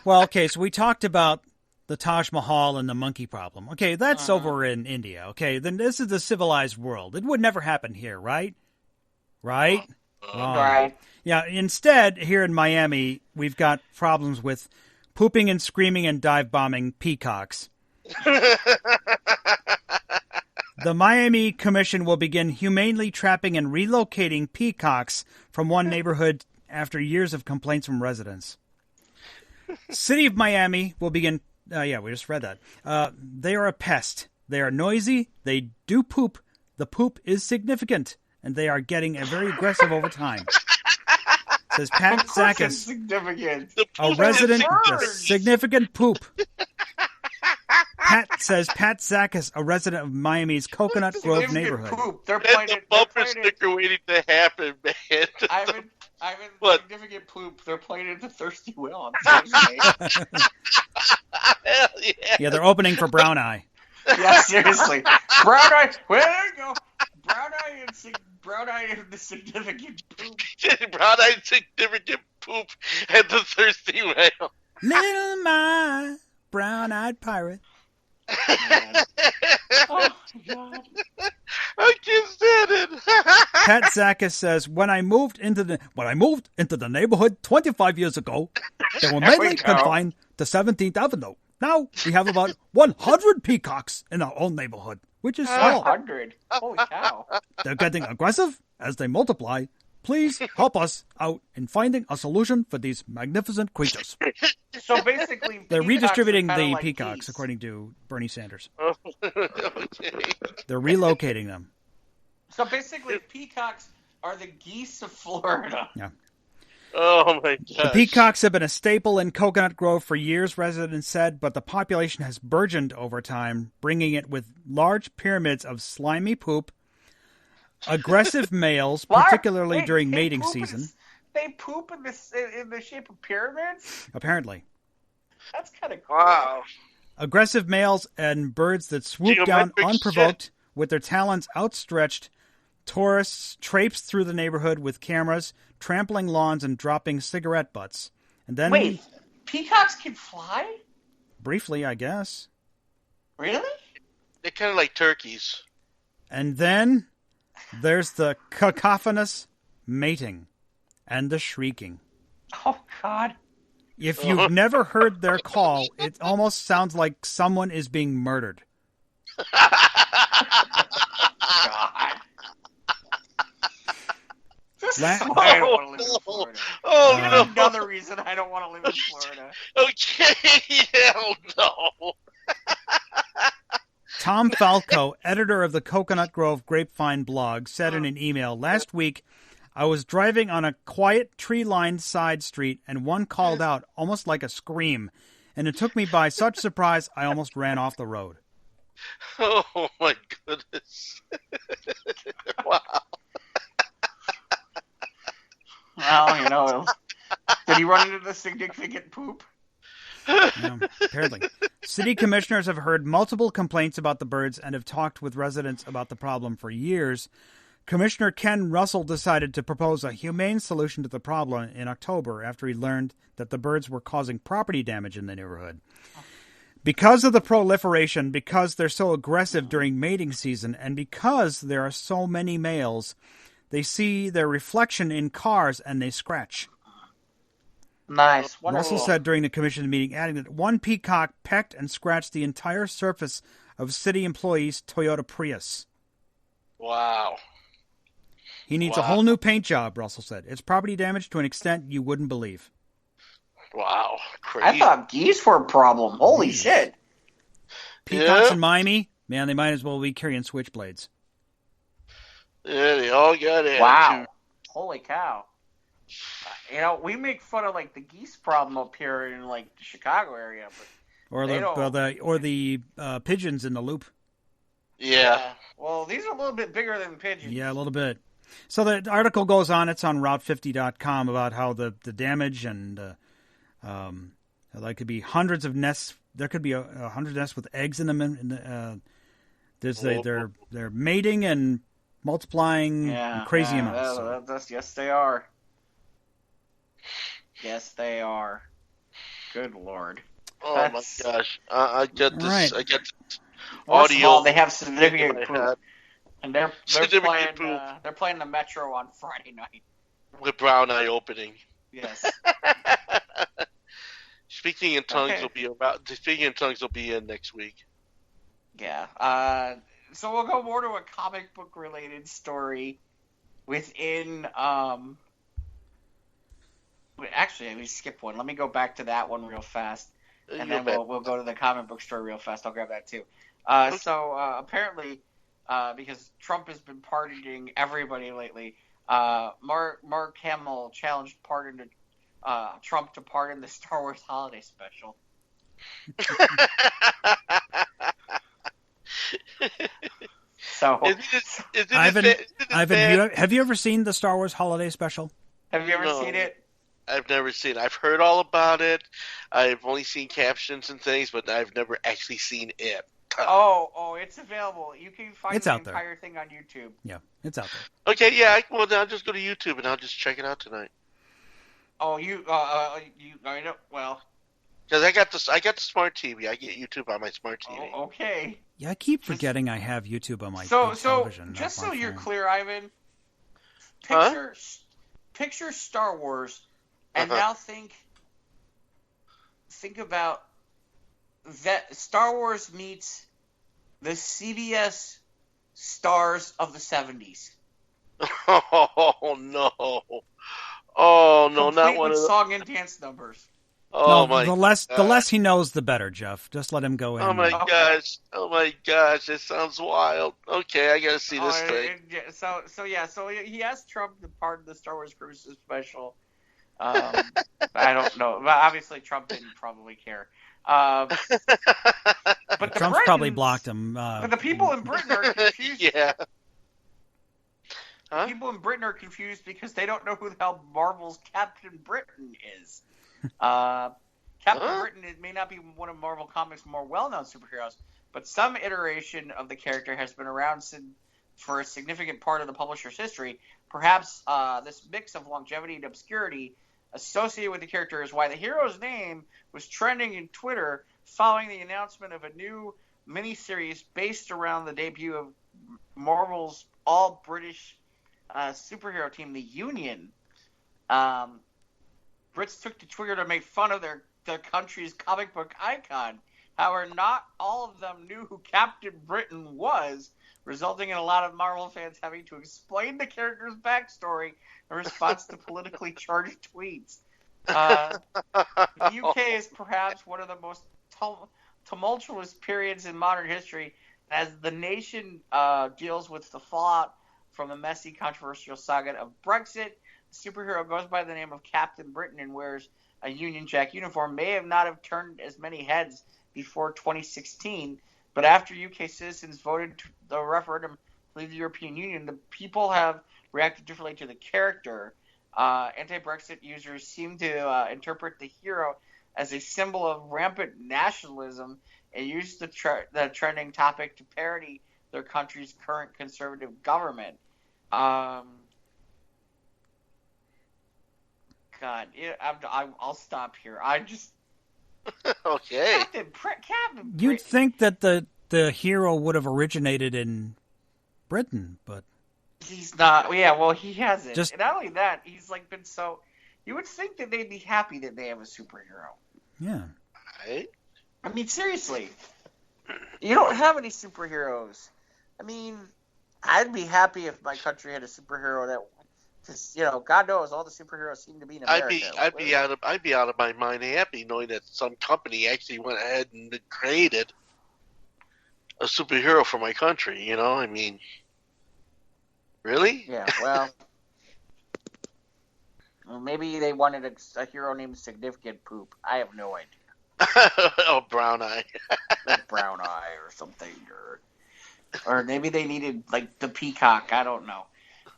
Well, okay, so we talked about the Taj Mahal and the monkey problem. Okay, that's over in India. Okay, then this is the civilized world. It would never happen here, right? Right? Right. Yeah, instead, here in Miami, we've got problems with pooping and screaming and dive bombing peacocks. The Miami Commission will begin humanely trapping and relocating peacocks from one neighborhood after years of complaints from residents. City of Miami will begin... we just read that. They are a pest. They are noisy. They do poop. The poop is significant. And they are getting very aggressive over time. Says Pat Zakis, Significant. a resident with significant poop. Pat Zakis, a resident of Miami's Coconut Grove neighborhood. Poop. They're That's playing a bumper sticker waiting to happen, man. Ivan, What? significant poop. They're playing at the Thirsty Will on Thursday. Hell yeah. Yeah, they're opening for Brown Eye. Yeah, seriously. Brown Eye. Well, there you go. Brown Eye and the significant poop. Brown eyed significant poop at the Thirsty Whale. Little my brown-eyed pirate. Oh, God. I can't stand it. Pat Zakis says, when I moved into the neighborhood 25 years ago, they were There we mainly go. confined to 17th Avenue. Now we have about 100 peacocks in our own neighborhood, which is small. 100. Holy cow. They're getting aggressive as they multiply. Please help us out in finding a solution for these magnificent creatures. So basically, They're peacocks redistributing are kinda the like peacocks, geese. according to Bernie Sanders. Okay. They're relocating them. So basically, peacocks are the geese of Florida. Yeah. Oh my The god. peacocks have been a staple in Coconut Grove for years, residents said, but the population has burgeoned over time, bringing it with large pyramids of slimy poop, aggressive males, particularly Wait, during they mating poop season. They poop in the shape of pyramids? Apparently. That's kind of cool. Wow. Aggressive males and birds that swoop down Geometric unprovoked with their talons outstretched Tourists traipsed through the neighborhood with cameras, trampling lawns and dropping cigarette butts. And then, Wait, peacocks can fly? briefly, I guess. Really? They're kind of like turkeys. And then there's the cacophonous mating and the shrieking. Oh, God. If you've never heard their call, it almost sounds like someone is being murdered. God. This is why I don't want to live in Florida. Oh, no. Another reason I don't want to live in Florida. Okay, hell no. Tom Falco, editor of the Coconut Grove Grapevine blog, said in an email, "Last week, I was driving on a quiet tree-lined side street and one called out almost like a scream, and it took me by such surprise I almost ran off the road." Oh, my goodness. Wow. Well, did he run into the significant poop? Yeah, apparently. City commissioners have heard multiple complaints about the birds and have talked with residents about the problem for years. Commissioner Ken Russell decided to propose a humane solution to the problem in October after he learned that the birds were causing property damage in the neighborhood. Because of the proliferation, because they're so aggressive during mating season, and because there are so many males, they see their reflection in cars and they scratch. Nice. Wonderful. Russell said during the commission meeting, adding that one peacock pecked and scratched the entire surface of city employees' Toyota Prius. Wow. He needs a whole new paint job, Russell said. It's property damage to an extent you wouldn't believe. Wow. Crazy. I thought geese were a problem. Holy shit. Peacocks in Miami, man, they might as well be carrying switchblades. Yeah, they all got it. Wow. Holy cow. We make fun of like the geese problem up here in like the Chicago area, but Or the pigeons in the loop. Yeah. Well, these are a little bit bigger than pigeons. Yeah, a little bit. So the article goes on. It's on Route50.com about how the damage and there could be hundreds of nests. There could be 100 nests with eggs in them. They're mating and multiplying in crazy amounts. Yes, they are. Yes, they are. Good Lord. Oh my gosh! I get this. Right. I get this First audio. of all, they have significant in my poop, head and they're Significant playing. poop. They're playing the Metro on Friday night. with brown eye opening. Yes. Speaking in tongues will be in next week. Yeah. So we'll go more to a comic book related story within. Actually, let me skip one. Let me go back to that one real fast, and then we'll go to the comic book story real fast. I'll grab that too. So apparently, because Trump has been pardoning everybody lately, Mark Hamill challenged Trump to pardon the Star Wars Holiday Special. So, Ivan, have you ever seen the Star Wars Holiday Special? Have you ever seen it? I've never seen it. I've heard all about it. I've only seen captions and things, but I've never actually seen it. Oh, it's available. You can find the entire thing on YouTube. Yeah, it's out there. Okay, yeah. Well, then I'll just go to YouTube and I'll just check it out tonight. Oh, I know. Well, because I got the smart TV. I get YouTube on my smart TV. Oh, okay. Yeah, I keep forgetting I have YouTube on my television. Just so you're clear, Ivan, picture Star Wars, and now think about that. Star Wars meets the CBS stars of the 70s. Oh no! Oh no! Complete not one with of the song and dance numbers. Oh no, the less he knows, the better, Jeff. Just let him go in. Oh my gosh! Oh my gosh! It sounds wild. Okay, I gotta see this thing. So he asked Trump to pardon the Star Wars Christmas special. I don't know, but obviously Trump didn't probably care. But Trump's probably blocked him. But the people in Britain are confused. Yeah. Huh? People in Britain are confused because they don't know who the hell Marvel's Captain Britain is. Captain Britain may not be one of Marvel Comics' more well-known superheroes, but some iteration of the character has been around since for a significant part of the publisher's history. Perhaps this mix of longevity and obscurity associated with the character is why the hero's name was trending in Twitter following the announcement of a new miniseries based around the debut of Marvel's all-British superhero team, the Union. Brits took to Twitter to make fun of their country's comic book icon. However, not all of them knew who Captain Britain was, resulting in a lot of Marvel fans having to explain the character's backstory in response to politically charged tweets. The UK is perhaps one of the most tumultuous periods in modern history as the nation deals with the fallout from the messy, controversial saga of Brexit. The superhero goes by the name of Captain Britain and wears a Union Jack uniform. May not have turned as many heads before 2016, but after UK citizens voted the referendum to leave the European Union, the people have reacted differently to the character. Anti-Brexit users seem to interpret the hero as a symbol of rampant nationalism and use the trending topic to parody their country's current conservative government. God, I'll stop here. I just Okay. Captain You'd think that the hero would have originated in Britain, but he's not. Yeah, well, he hasn't. Just- And not only that, he's like been so. You would think that they'd be happy that they have a superhero. yeah. Right? I mean, seriously, you don't have any superheroes. I mean, I'd be happy if my country had a superhero that, because God knows all the superheroes seem to be in America. I'd be out of my mind happy knowing that some company actually went ahead and created a superhero for my country. I mean, really? Yeah, well, maybe they wanted a hero named Significant Poop. I have no idea. Oh, Brown Eye. Like Brown Eye or something, or maybe they needed like the Peacock. I don't know.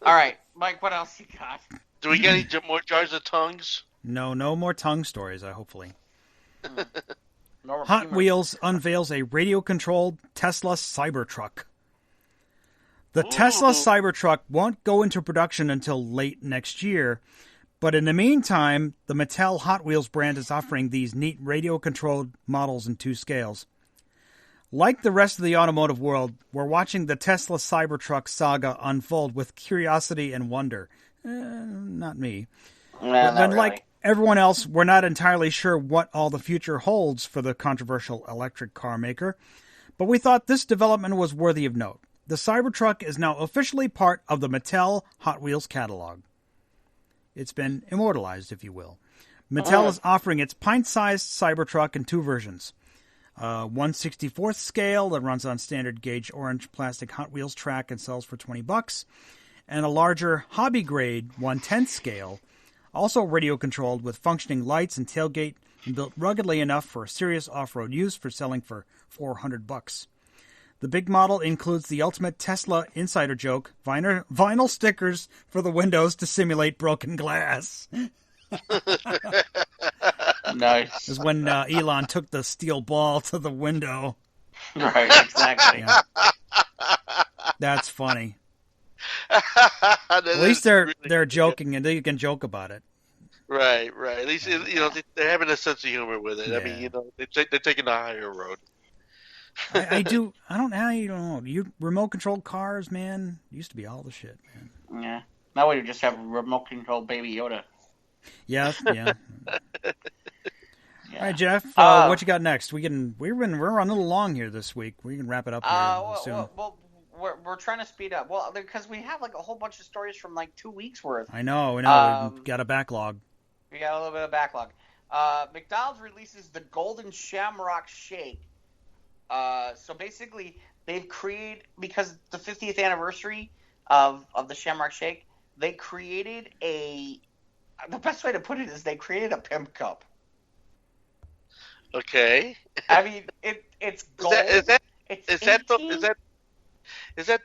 All right, Mike, what else you got? Do we get any more jars of tongues? No more tongue stories, hopefully. No Hot humor. Wheels unveils a radio-controlled Tesla Cybertruck. The Tesla Cybertruck won't go into production until late next year, but in the meantime, the Mattel Hot Wheels brand is offering these neat radio-controlled models in 2 scales. Like the rest of the automotive world, we're watching the Tesla Cybertruck saga unfold with curiosity and wonder. Not me. Not But really. like everyone else, we're not entirely sure what all the future holds for the controversial electric car maker, but we thought this development was worthy of note. The Cybertruck is now officially part of the Mattel Hot Wheels catalog. It's been immortalized, if you will. Mattel is offering its pint-sized Cybertruck in 2 versions. 1/64th scale that runs on standard gauge orange plastic Hot Wheels track and sells for $20, and a larger hobby grade 1/10th scale, also radio controlled with functioning lights and tailgate and built ruggedly enough for serious off-road use for selling for $400. The big model includes the ultimate Tesla insider joke, vinyl stickers for the windows to simulate broken glass. Nice. Is when Elon took the steel ball to the window. Right, exactly. Yeah. That's funny. At least they're joking and they can joke about it. Right. At least they're having a sense of humor with it. Yeah. I mean, they're taking the higher road. I don't know. You remote controlled cars, man, used to be all the shit, man. Yeah. Now we just have remote control Baby Yoda. Yeah. Yeah. All right, Jeff, what you got next? We're running a little long here this week. We can wrap it up here soon. Well, we're trying to speed up. Well, because we have like a whole bunch of stories from like 2 weeks worth. I know. We've got a backlog. We got a little bit of backlog. McDonald's releases the Golden Shamrock Shake. So basically, they've created, because the 50th anniversary of the Shamrock Shake, they created the best way to put it is they created a pimp cup. Okay. I mean, it's gold. Is that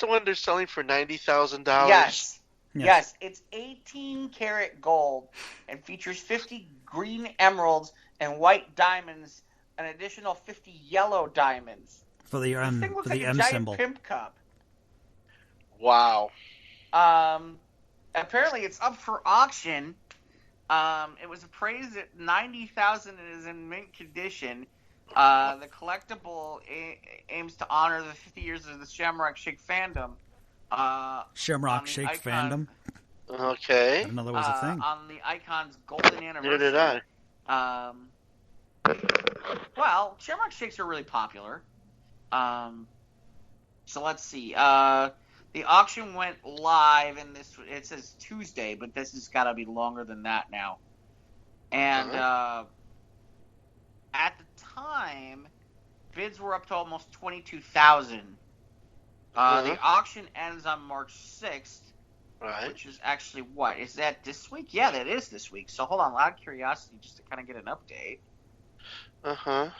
the one they're selling for $90,000? Yes. Yes, it's 18 karat gold and features 50 green emeralds and white diamonds, an additional 50 yellow diamonds. For the This thing looks like a M giant symbol. pimp cup. Wow. Apparently, it's up for auction. It was appraised at $90,000 and is in mint condition. The collectible aims to honor the 50 years of the Shamrock Shake fandom. Shamrock Shake fandom. Okay. I didn't know that was a thing. On the icon's golden anniversary. Neither did I. Well, Shamrock Shakes are really popular. So let's see. The auction went live, and it says Tuesday, but this has got to be longer than that now. And at the time, bids were up to almost 22,000. The auction ends on March 6th, Right. which is actually what? Is that this week? Yeah, that is this week. So hold on, out of curiosity, just to kind of get an update. Uh-huh.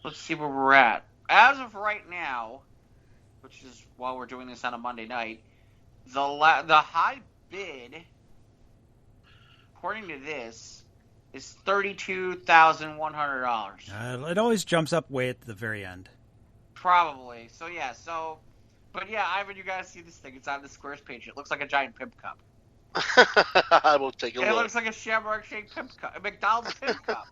Let's see where we're at. As of right now, which is while we're doing this on a Monday night, the high bid, according to this, is $32,100. It always jumps up way at the very end. Probably. So yeah. But yeah, Ivan, you gotta see this thing. It's on the Squares page. It looks like a giant pimp cup. I will take a look. It looks like a Shamrock Shake pimp cup, a McDonald's pimp cup.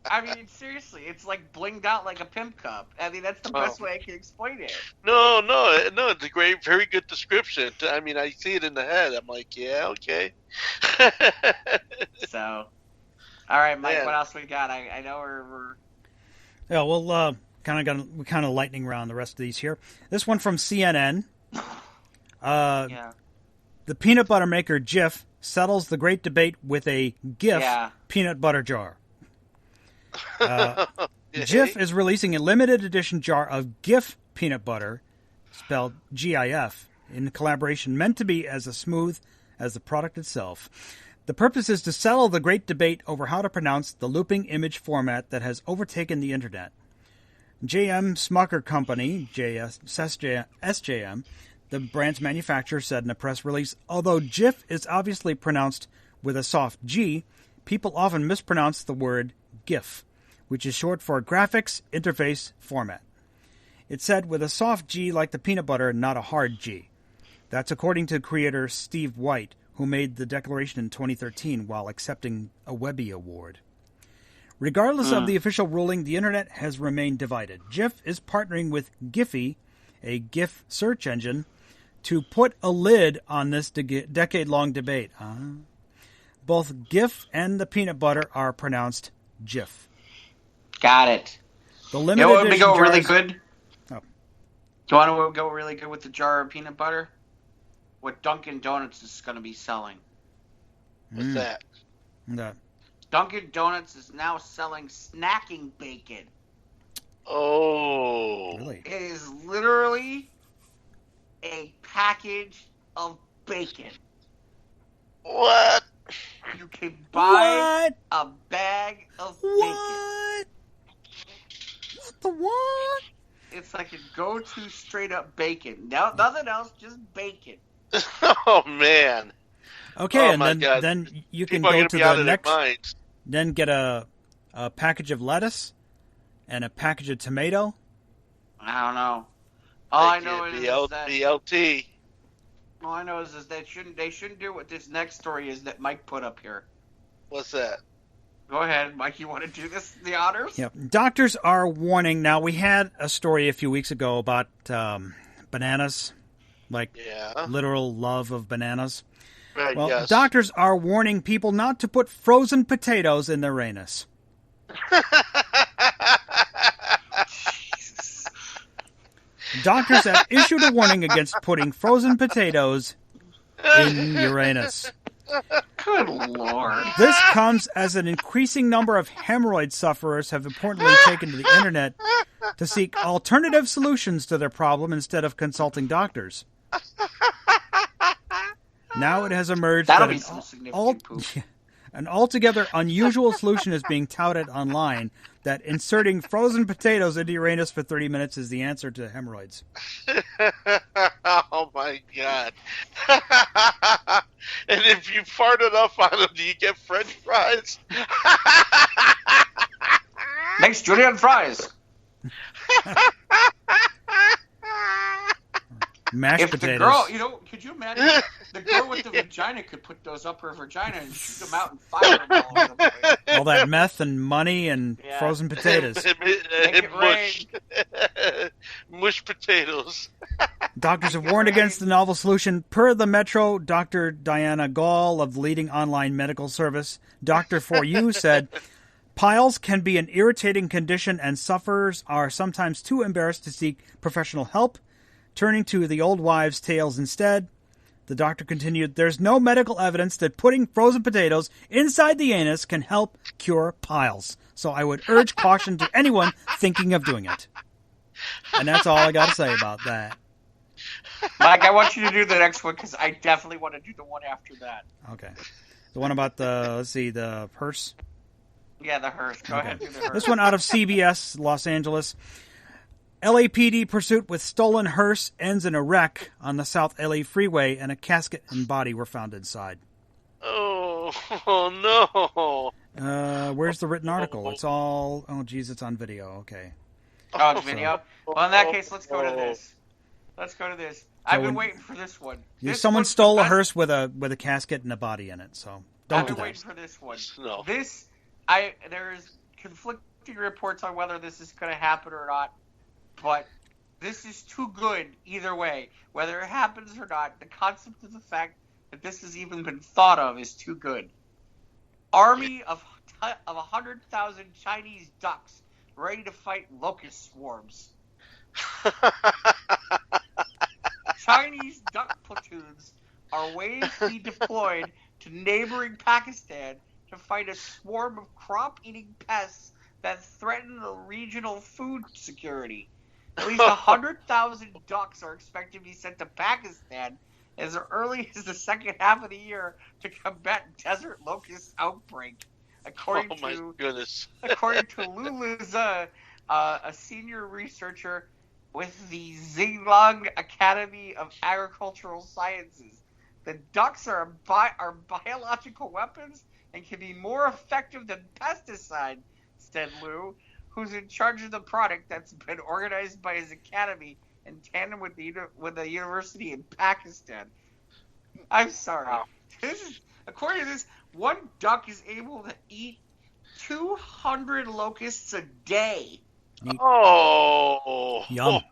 I mean, seriously, it's like blinged out like a pimp cup. I mean, that's the best way I can explain it. No, it's a very good description. I mean, I see it in the head. I'm like, yeah, okay. So, all right, Mike, Man. what else we got? I know we're Yeah, we'll kind of lightning round the rest of these here. This one from CNN. yeah. The peanut butter maker Jif settles the great debate with a GIF peanut butter jar. Jif is releasing a limited edition jar of GIF peanut butter, spelled GIF, in collaboration meant to be as smooth as the product itself. The purpose is to settle the great debate over how to pronounce the looping image format that has overtaken the internet. J.M. Smucker Company, SJM, the brand's manufacturer, said in a press release, although GIF is obviously pronounced with a soft G, people often mispronounce the word GIF, which is short for Graphics Interface Format. It said with a soft G like the peanut butter, not a hard G. That's according to creator Steve White, who made the declaration in 2013 while accepting a Webby Award. Regardless of the official ruling, the internet has remained divided. Jif is partnering with Giphy, a GIF search engine, to put a lid on this decade-long debate. Both GIF and the peanut butter are pronounced Jif. Got it. The limited would edition go really jars- good? Oh. Do you want to go really good with the jar of peanut butter? What Dunkin' Donuts is going to be selling. What's that? No. Dunkin' Donuts is now selling snacking bacon. Oh. Really? It is literally a package of bacon. What? You can buy What? a bag of bacon. What? What the what? It's like a go-to straight-up bacon. No, nothing else, just bacon. Oh, man. Okay, Oh, and my God. then you can People are go going to to be out the of their next. minds. Then get a package of lettuce and a package of tomato. I don't know. All I know is BL, that BLT. all I know is they shouldn't do what this next story is that Mike put up here. What's that? Go ahead, Mike. You want to do the honors? Yep. Doctors are warning. Now, we had a story a few weeks ago about bananas, like Yeah. literal love of bananas. Right, Well, yes. doctors are warning people not to put frozen potatoes in their anus. Doctors have issued a warning against putting frozen potatoes in Uranus. Good Lord. This comes as an increasing number of hemorrhoid sufferers have importantly taken to the internet to seek alternative solutions to their problem instead of consulting doctors. Now it has emerged That'll that be some significant poop. an altogether unusual solution is being touted online that inserting frozen potatoes into your anus for 30 minutes is the answer to hemorrhoids. Oh, my God. And if you fart enough on them, do you get French fries? Next, julienne fries. Mashed If potatoes. the girl, could you imagine the girl with the vagina could put those up her vagina and shoot them out and fire them all over the place? All that meth and money and Yeah. frozen potatoes. Make it mush. rain. Mush potatoes. Doctors have warned against the novel solution. Per the Metro, Dr. Diana Gall of the leading online medical service, Doctor For You, said, piles can be an irritating condition and sufferers are sometimes too embarrassed to seek professional help, turning to the old wives' tales instead. The doctor continued, there's no medical evidence that putting frozen potatoes inside the anus can help cure piles. So I would urge caution to anyone thinking of doing it. And that's all I got to say about that. Mike, I want you to do the next one because I definitely want to do the one after that. Okay. The one about the hearse? Yeah, the hearse. Go ahead, do the hearse. This one out of CBS, Los Angeles. LAPD pursuit with stolen hearse ends in a wreck on the South LA freeway, and a casket and body were found inside. Oh no. Where's the written article? It's all... Oh, geez, it's on video. Okay. Oh, it's video? Well, in that case, let's go to this. I've been waiting for this one. Someone stole a hearse with a casket and a body in it, so don't do that. I've been waiting for this one. No. There's conflicting reports on whether this is going to happen or not, but this is too good either way. Whether it happens or not, the concept of the fact that this has even been thought of is too good. Army of 100,000 Chinese ducks ready to fight locust swarms. Chinese duck platoons are waiting to be deployed to neighboring Pakistan to fight a swarm of crop-eating pests that threaten the regional food security. At least 100,000 ducks are expected to be sent to Pakistan as early as the second half of the year to combat desert locust outbreak. According to Lulu Zhe, a senior researcher with the Zhejiang Academy of Agricultural Sciences. The ducks are biological weapons and can be more effective than pesticide, said Liu, who's in charge of the product that's been organized by his academy in tandem with the university in Pakistan. I'm sorry. Wow. According to this, one duck is able to eat 200 locusts a day. Oh, yum!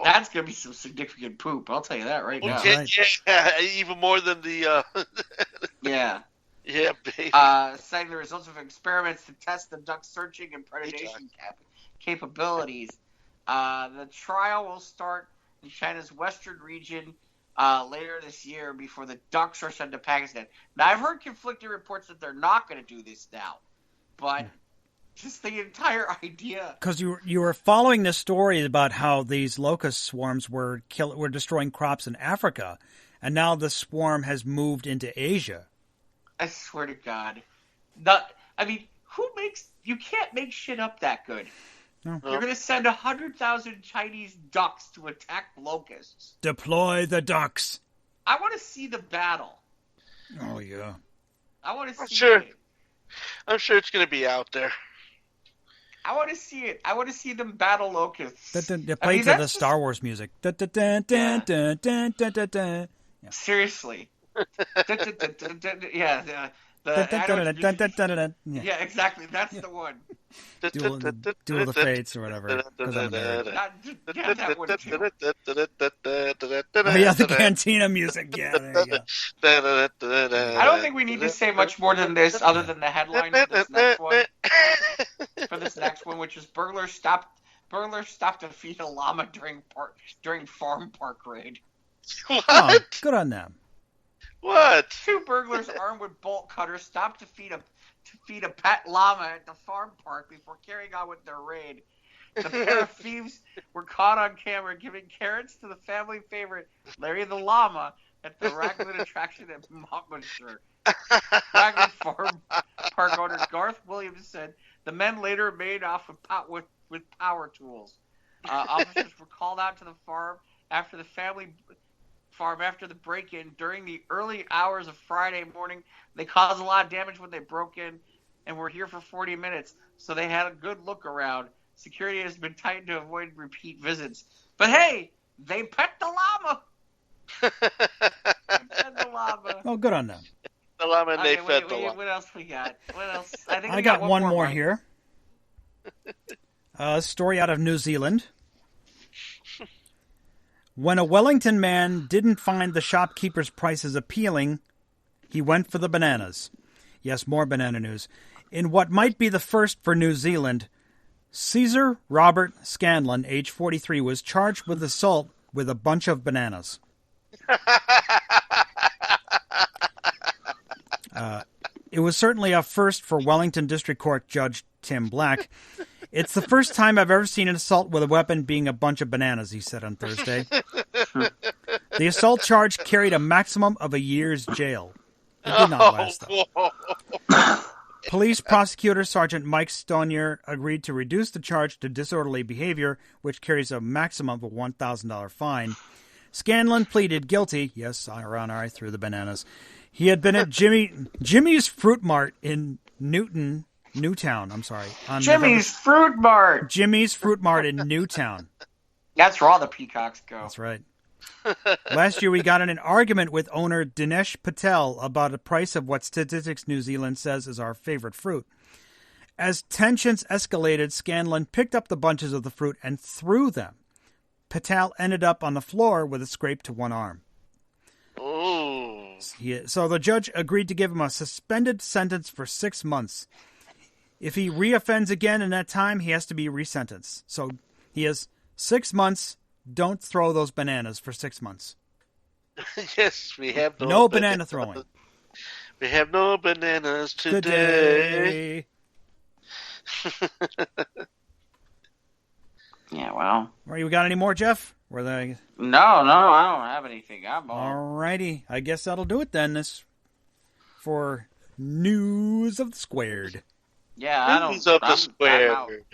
That's gonna be some significant poop. I'll tell you that right now. Yeah, even more than the. Yeah. Yeah, baby. Citing the results of experiments to test the duck's searching and predation capabilities. The trial will start in China's western region later this year before the ducks are sent to Pakistan. Now, I've heard conflicting reports that they're not going to do this now, but just the entire idea. Because you were following this story about how these locust swarms were destroying crops in Africa, and now the swarm has moved into Asia. I swear to God. You can't make shit up that good. No. You're going to send 100,000 Chinese ducks to attack locusts. Deploy the ducks. I want to see the battle. Oh, yeah. I want to see it. I'm sure it's going to be out there. I want to see it. I want to see them battle locusts. They play to the Star Wars music. Seriously. Yeah, yeah, exactly. That's the one. Duel of the Fates or whatever. Yeah, that one too. Oh, yeah, the Cantina music. Yeah, there you go. I don't think we need to say much more than this, other than the headline for this next one. Which is burglars stopped to feed a llama during farm park raid. What? Oh, good on them. What? 2 burglars armed with bolt cutters stopped to feed a pet llama at the farm park before carrying on with their raid. The pair of thieves were caught on camera giving carrots to the family favorite Larry the llama at the Raglan attraction at Monmouthshire. Raglan Farm Park owner Garth Williams said the men later made off with power tools. Officers were called out to the farm after the break-in during the early hours of Friday morning. They caused a lot of damage when they broke in and were here for 40 minutes, so they had a good look around. Security has been tightened to avoid repeat visits. But hey, they pet the llama. Fed the llama. Oh, good on them. The llama and they Okay, fed wait, the llama. what else we got? What else? I think I we got one more Mike. here. A story out of New Zealand. When a Wellington man didn't find the shopkeeper's prices appealing, he went for the bananas. Yes, more banana news. In what might be the first for New Zealand, Caesar Robert Scanlon, age 43, was charged with assault with a bunch of bananas. It was certainly a first for Wellington District Court Judge Tim Black. It's the first time I've ever seen an assault with a weapon being a bunch of bananas, he said on Thursday. The assault charge carried a maximum of a year's jail. It did not last, though. Police prosecutor Sergeant Mike Stonier agreed to reduce the charge to disorderly behavior, which carries a maximum of a $1,000 fine. Scanlon pleaded guilty. Yes, I threw the bananas. He had been at Jimmy's Fruit Mart in Newtown. Jimmy's Fruit Mart. Jimmy's Fruit Mart in Newtown. That's where all the peacocks go. That's right. Last year, we got in an argument with owner Dinesh Patel about the price of what Statistics New Zealand says is our favorite fruit. As tensions escalated, Scanlon picked up the bunches of the fruit and threw them. Patel ended up on the floor with a scrape to one arm. Oh. So the judge agreed to give him a suspended sentence for 6 months. If he reoffends again in that time, he has to be resentenced. So he has 6 months. Don't throw those bananas for 6 months. Yes, we have no banana throwing. We have no bananas today. Yeah, well. You got any more, Jeff? No, I don't have anything. Alrighty. I guess that'll do it then. This for News of the Squared. Yeah, I don't. News of the Squared.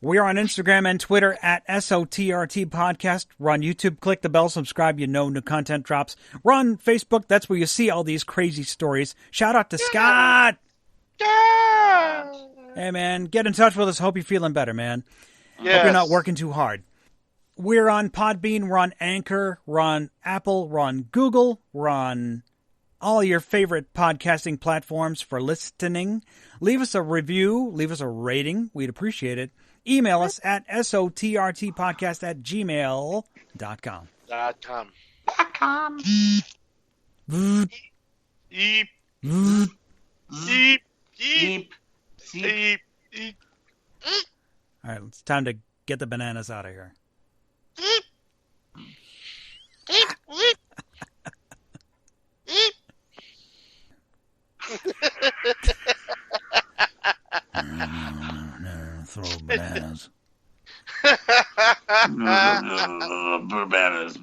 We are on Instagram and Twitter at SOTRT Podcast. We're on YouTube. Click the bell, subscribe. You know new content drops. We're on Facebook. That's where you see all these crazy stories. Shout out to Scott. Yeah. Hey, man. Get in touch with us. Hope you're feeling better, man. Yes. Hope you're not working too hard. We're on Podbean. We're on Anchor. We're on Apple. We're on Google. We're on all your favorite podcasting platforms for listening. Leave us a review. Leave us a rating. We'd appreciate it. Email us at sotrtpodcast@gmail.com. .com. Eep. Eep. Eep. Eep. Eep. Eep. Eep. All right, it's time to get the bananas out of here. Eep. Eep. Eep. Eep. Throw bananas. Bananas.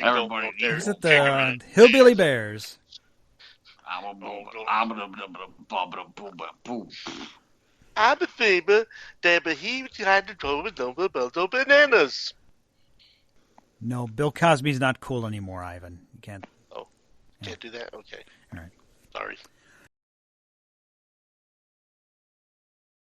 Everybody, Is it the Hillbilly Bears? I'm a faber that he tried to throw a number of bananas. No, Bill Cosby's not cool anymore, Ivan. You can't. Oh, can't do that? Okay. All right. Sorry.